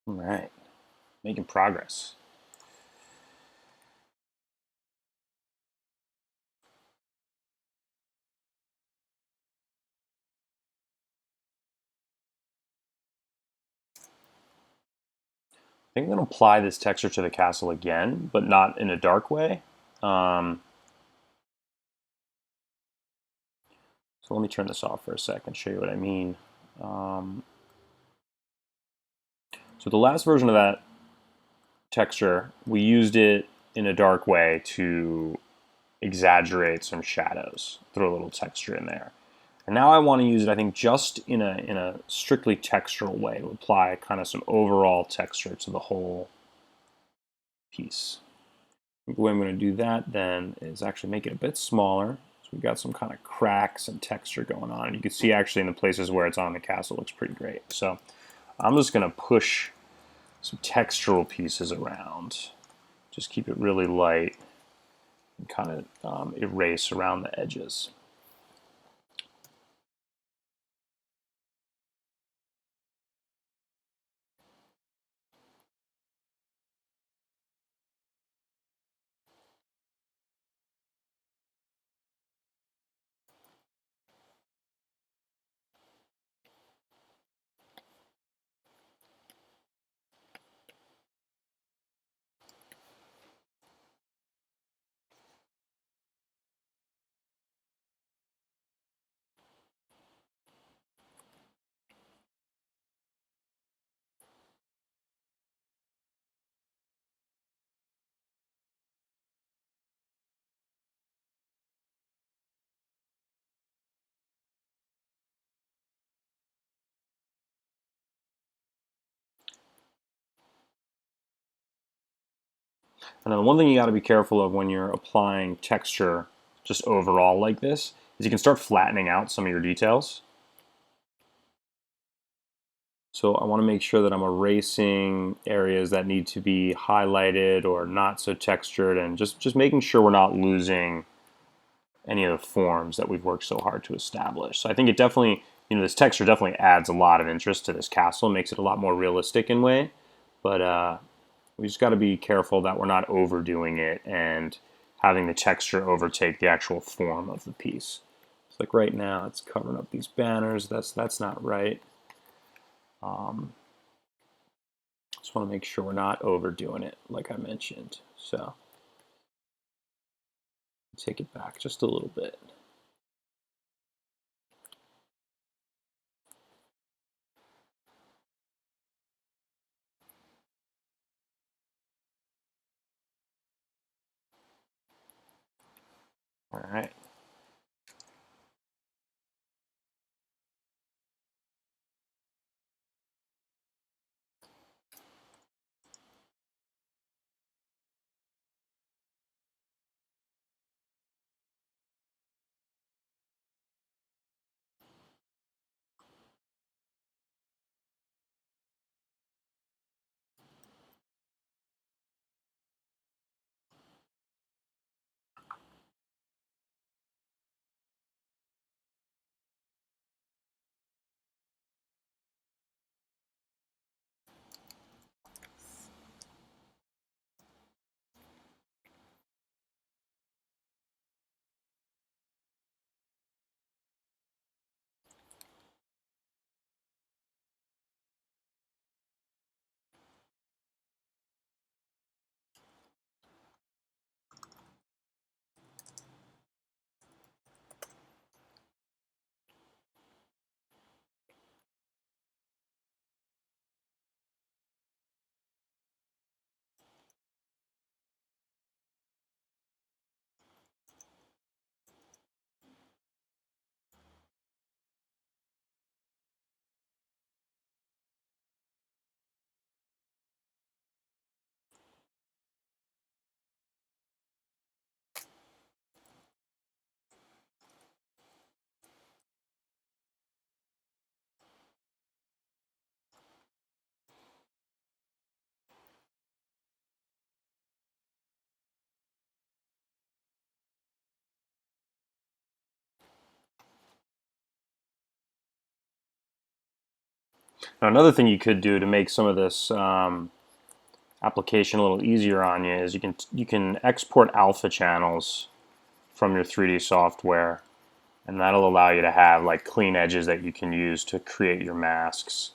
All right, making progress. I think I'm going to apply this texture to the castle again, but not in a dark way. So let me turn this off for a second, show you what I mean. So the last version of that texture, we used it in a dark way to exaggerate some shadows, throw a little texture in there. And now I want to use it, I think, just in a strictly textural way to apply kind of some overall texture to the whole piece. The way I'm going to do that then is actually make it a bit smaller. So we've got some kind of cracks and texture going on. And you can see actually in the places where it's on the castle, it looks pretty great. So I'm just going to push some textural pieces around. Just keep it really light and kind of erase around the edges. And then one thing you got to be careful of when you're applying texture just overall like this is you can start flattening out some of your details. So I want to make sure that I'm erasing areas that need to be highlighted or not so textured, and just making sure we're not losing any of the forms that we've worked so hard to establish. So I think it definitely, this texture definitely adds a lot of interest to this castle, makes it a lot more realistic in a way, but we just got to be careful that we're not overdoing it and having the texture overtake the actual form of the piece. It's like right now it's covering up these banners. That's not right. Just want to make sure we're not overdoing it, like I mentioned. So take it back just a little bit. All right. Now, another thing you could do to make some of this application a little easier on you is you can export alpha channels from your 3D software, and that'll allow you to have like clean edges that you can use to create your masks.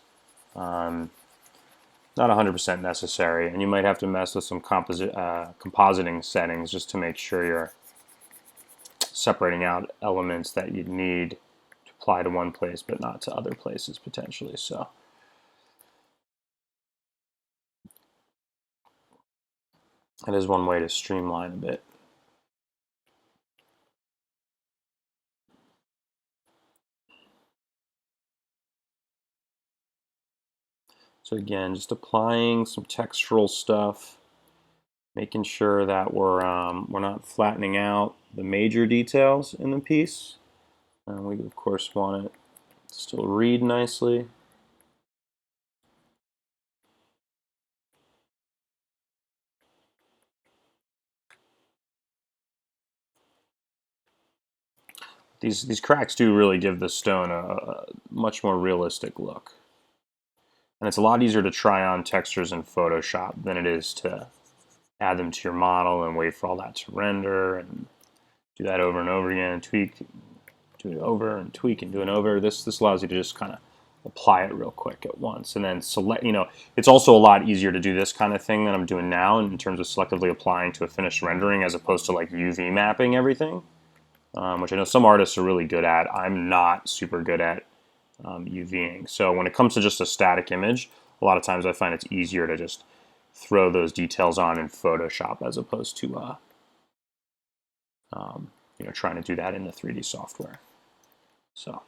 Not 100% necessary, and you might have to mess with some compositing settings just to make sure you're separating out elements that you need to apply to one place but not to other places potentially. So that is one way to streamline a bit. So again, just applying some textural stuff, making sure that we're not flattening out the major details in the piece. And we of course want it to still read nicely. These cracks do really give the stone a much more realistic look. And it's a lot easier to try on textures in Photoshop than it is to add them to your model and wait for all that to render and do that over and over again and tweak, do it over and tweak and do it over. This allows you to just kind of apply it real quick at once and then select, it's also a lot easier to do this kind of thing that I'm doing now in terms of selectively applying to a finished rendering as opposed to like UV mapping everything, which I know some artists are really good at. I'm not super good at UVing. So when it comes to just a static image, a lot of times I find it's easier to just throw those details on in Photoshop as opposed to trying to do that in the 3D software. So,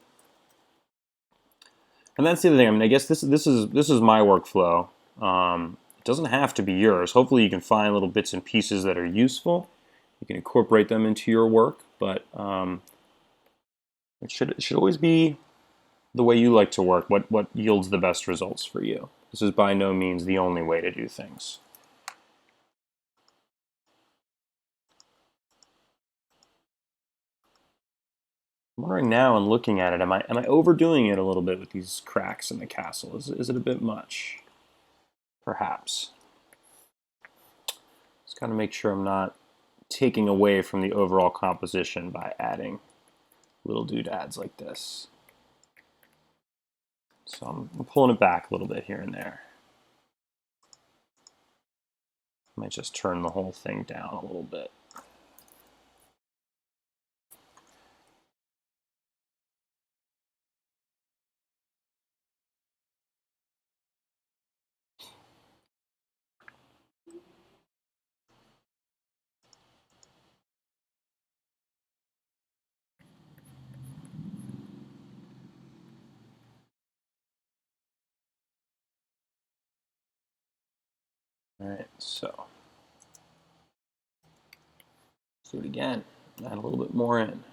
and that's the other thing. I mean, I guess this is my workflow. It doesn't have to be yours. Hopefully, you can find little bits and pieces that are useful. You can incorporate them into your work, but it should always be the way you like to work. What yields the best results for you. This is by no means the only way to do things. I'm wondering now and looking at it, am I overdoing it a little bit with these cracks in the castle? Is it a bit much? Perhaps. Just got to make sure I'm not taking away from the overall composition by adding little doodads like this. So I'm pulling it back a little bit here and there. I might just turn the whole thing down a little bit. All right, so let's do it again. Add a little bit more in.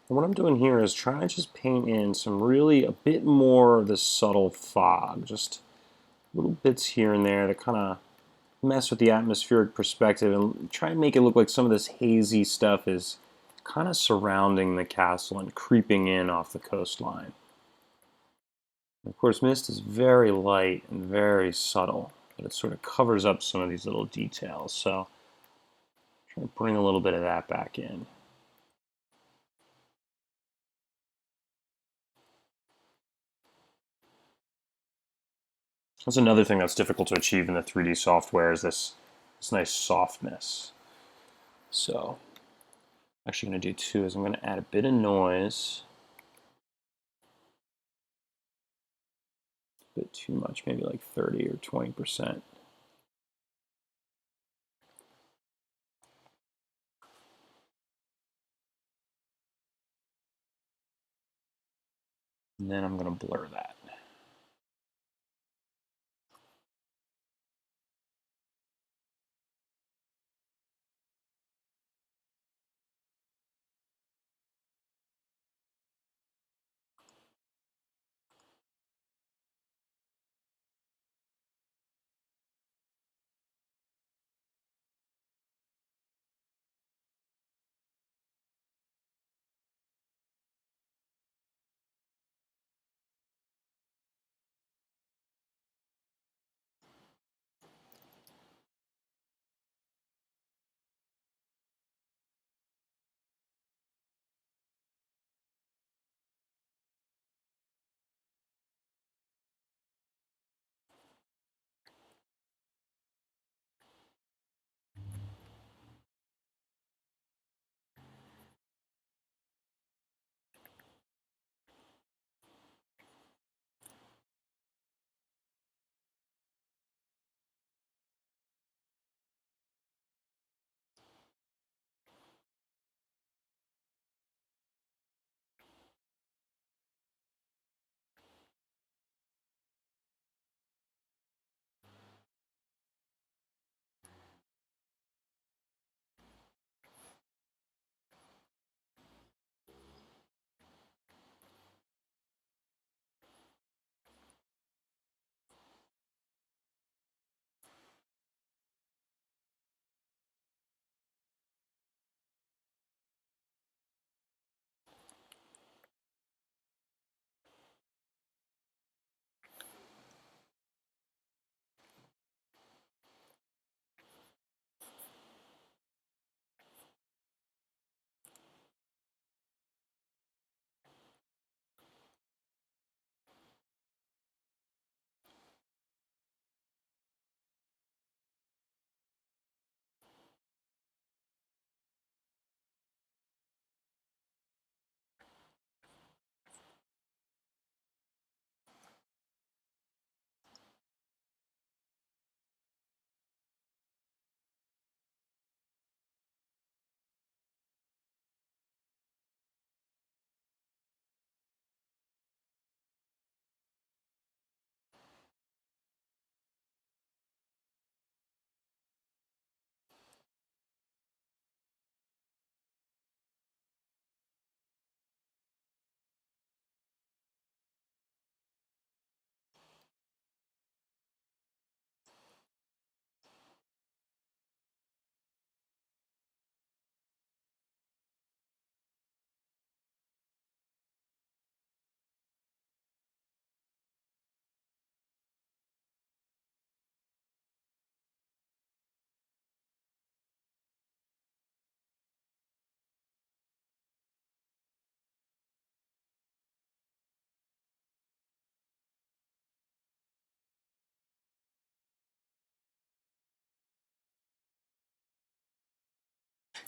And what I'm doing here is trying to just paint in some really a bit more of this subtle fog, just little bits here and there that kind of mess with the atmospheric perspective and try and make it look like some of this hazy stuff is kind of surrounding the castle and creeping in off the coastline. Of course, mist is very light and very subtle, but it sort of covers up some of these little details. So try to bring a little bit of that back in. That's another thing that's difficult to achieve in the 3D software is this nice softness. So actually going to do too is I'm going to add a bit of noise. A bit too much, maybe like 30 or 20%. And then I'm going to blur that.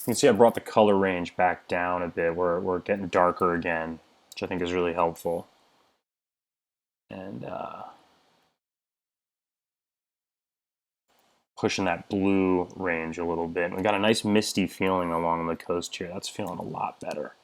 You can see I brought the color range back down a bit. We're getting darker again, which I think is really helpful. And pushing that blue range a little bit. We got a nice misty feeling along the coast here. That's feeling a lot better.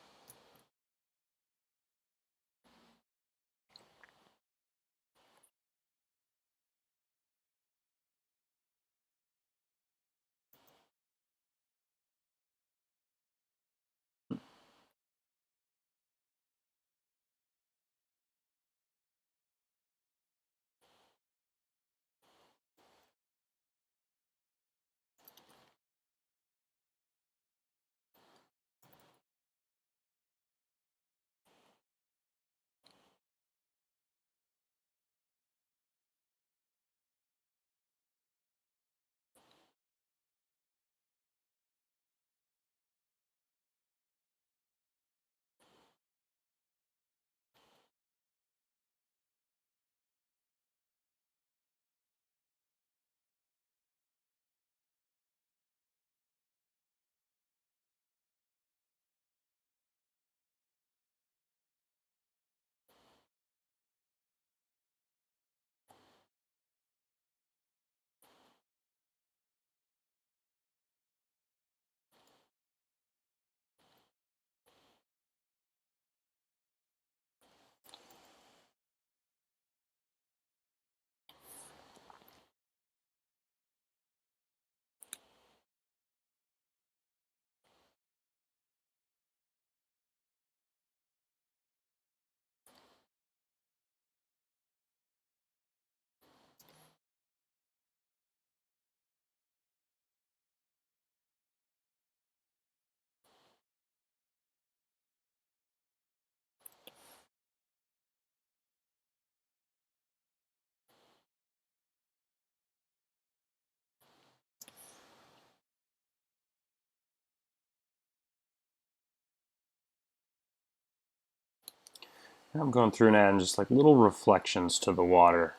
I'm going through and adding just like little reflections to the water.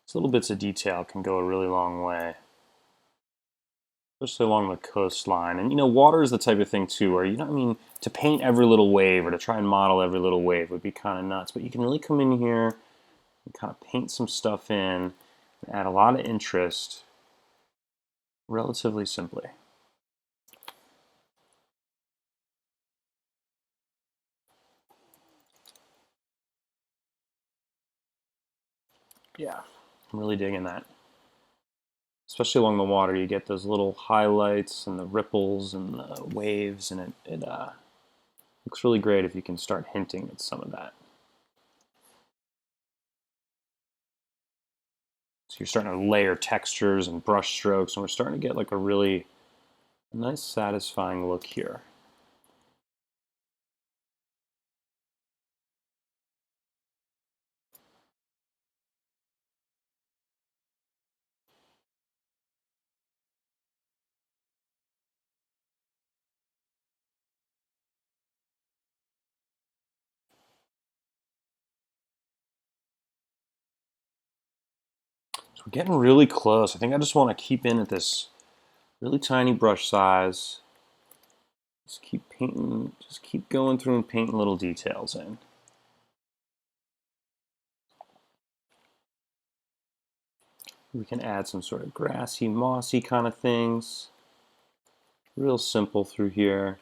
These little bits of detail can go a really long way, especially along the coastline. And water is the type of thing too, where to paint every little wave or to try and model every little wave would be kind of nuts. But you can really come in here and kind of paint some stuff in and add a lot of interest relatively simply. Yeah, I'm really digging that. Especially along the water, you get those little highlights and the ripples and the waves, and it looks really great if you can start hinting at some of that. So you're starting to layer textures and brush strokes, and we're starting to get like a really nice, satisfying look here. So we're getting really close. I think I just want to keep in at this really tiny brush size. Just keep painting, just keep going through and painting little details in. We can add some sort of grassy, mossy kind of things. Real simple through here.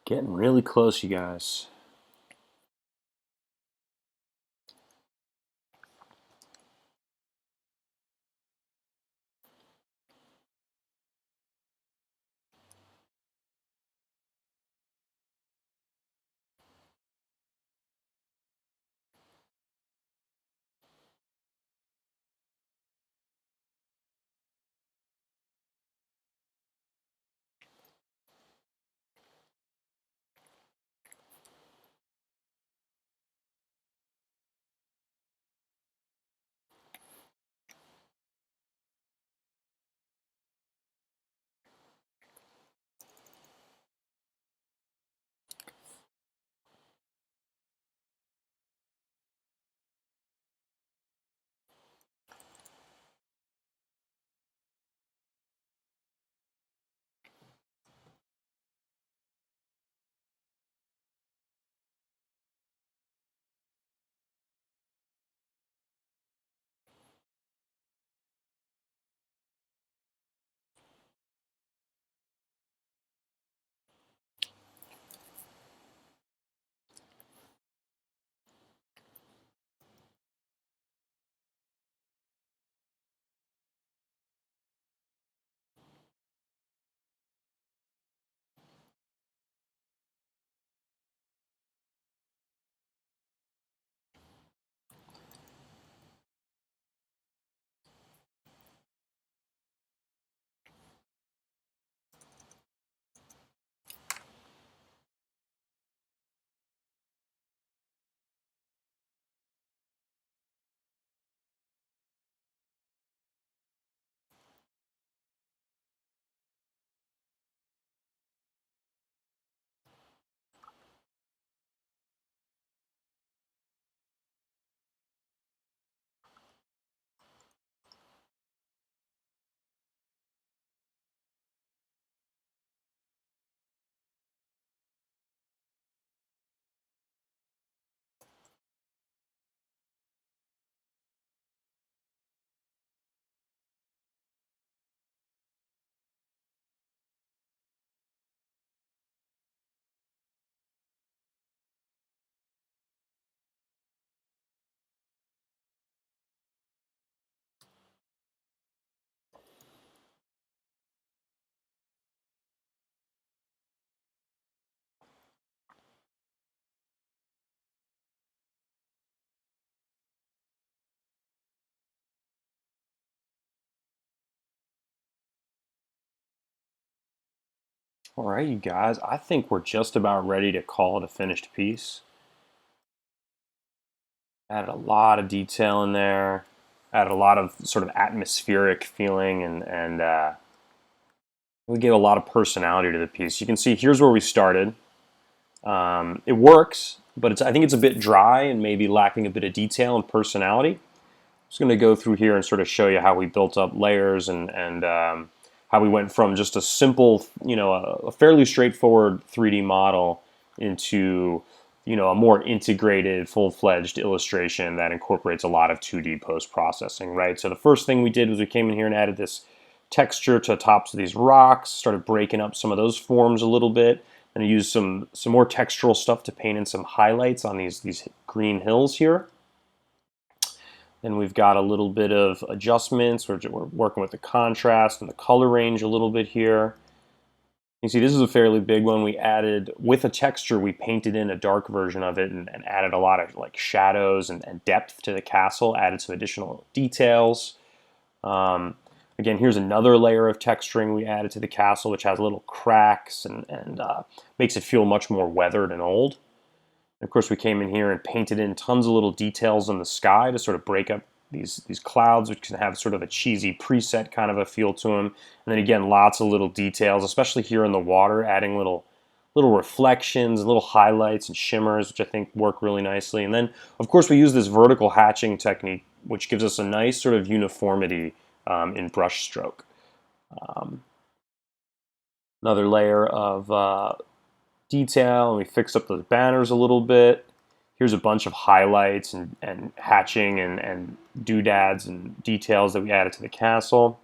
Getting really close, you guys. All right, you guys, I think we're just about ready to call it a finished piece. Added a lot of detail in there, added a lot of sort of atmospheric feeling, and we gave a lot of personality to the piece. You can see here's where we started. It works, but I think it's a bit dry and maybe lacking a bit of detail and personality. I'm just going to go through here and sort of show you how we built up layers and how we went from just a simple, a fairly straightforward 3D model into, a more integrated, full-fledged illustration that incorporates a lot of 2D post-processing, right? So the first thing we did was we came in here and added this texture to the tops of these rocks, started breaking up some of those forms a little bit, and I used some more textural stuff to paint in some highlights on these green hills here. Then we've got a little bit of adjustments. We're working with the contrast and the color range a little bit here. You see, this is a fairly big one. We added, with a texture, we painted in a dark version of it and added a lot of like shadows and depth to the castle, added some additional details. Again, here's another layer of texturing we added to the castle, which has little cracks and makes it feel much more weathered and old. And of course, we came in here and painted in tons of little details in the sky to sort of break up these clouds, which can have sort of a cheesy preset kind of a feel to them. And then again, lots of little details, especially here in the water, adding little reflections, little highlights and shimmers, which I think work really nicely. And then, of course, we use this vertical hatching technique, which gives us a nice sort of uniformity in brush stroke. Another layer of detail, and we fixed up those banners a little bit. Here's a bunch of highlights and hatching and doodads and details that we added to the castle.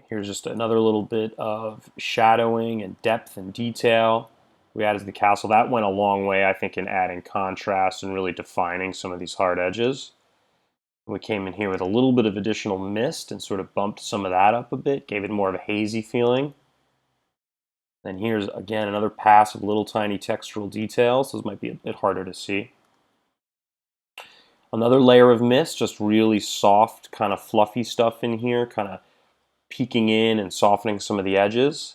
Here's just another little bit of shadowing and depth and detail we added to the castle. That went a long way, I think, in adding contrast and really defining some of these hard edges. We came in here with a little bit of additional mist and sort of bumped some of that up a bit, gave it more of a hazy feeling. Then here's, again, another pass of little tiny textural details. Those might be a bit harder to see. Another layer of mist, just really soft, kind of fluffy stuff in here, kind of peeking in and softening some of the edges.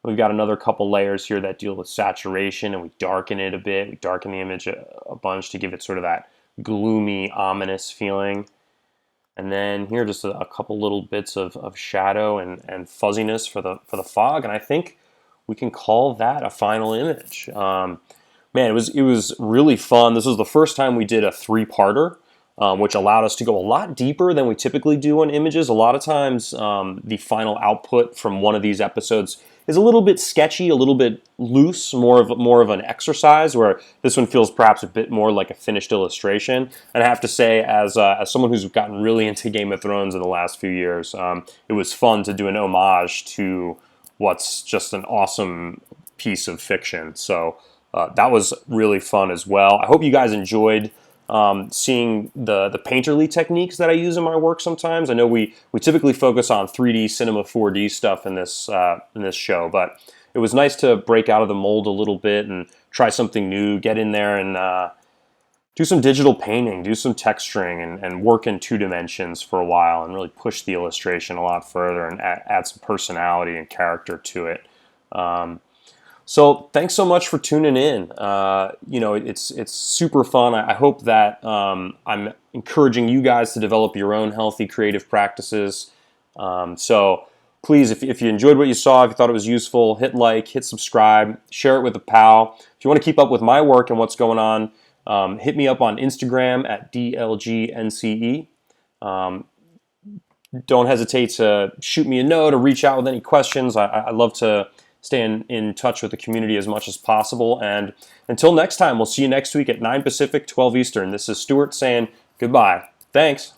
We've got another couple layers here that deal with saturation, and we darken it a bit. We darken the image a bunch to give it sort of that gloomy, ominous feeling. And then here, just a couple little bits of shadow and fuzziness for the fog. And I think we can call that a final image. Man, it was really fun. This was the first time we did a three-parter, which allowed us to go a lot deeper than we typically do on images. A lot of times, the final output from one of these episodes is a little bit sketchy, a little bit loose, more of an exercise, where this one feels perhaps a bit more like a finished illustration. And I have to say, as someone who's gotten really into Game of Thrones in the last few years, it was fun to do an homage to what's just an awesome piece of fiction. So that was really fun as well. I hope you guys enjoyed seeing the painterly techniques that I use in my work sometimes. I know we typically focus on 3D cinema 4D stuff in this show, but it was nice to break out of the mold a little bit and try something new, get in there and do some digital painting, do some texturing, and work in 2 dimensions for a while and really push the illustration a lot further and add some personality and character to it. So thanks so much for tuning in. It's super fun. I hope that I'm encouraging you guys to develop your own healthy creative practices. So please, if you enjoyed what you saw, if you thought it was useful, hit like, hit subscribe, share it with a pal. If you want to keep up with my work and what's going on, hit me up on Instagram at DLGNCE. Don't hesitate to shoot me a note or reach out with any questions. I love to stay in touch with the community as much as possible. And until next time, we'll see you next week at 9 Pacific, 12 Eastern. This is Stuart saying goodbye. Thanks.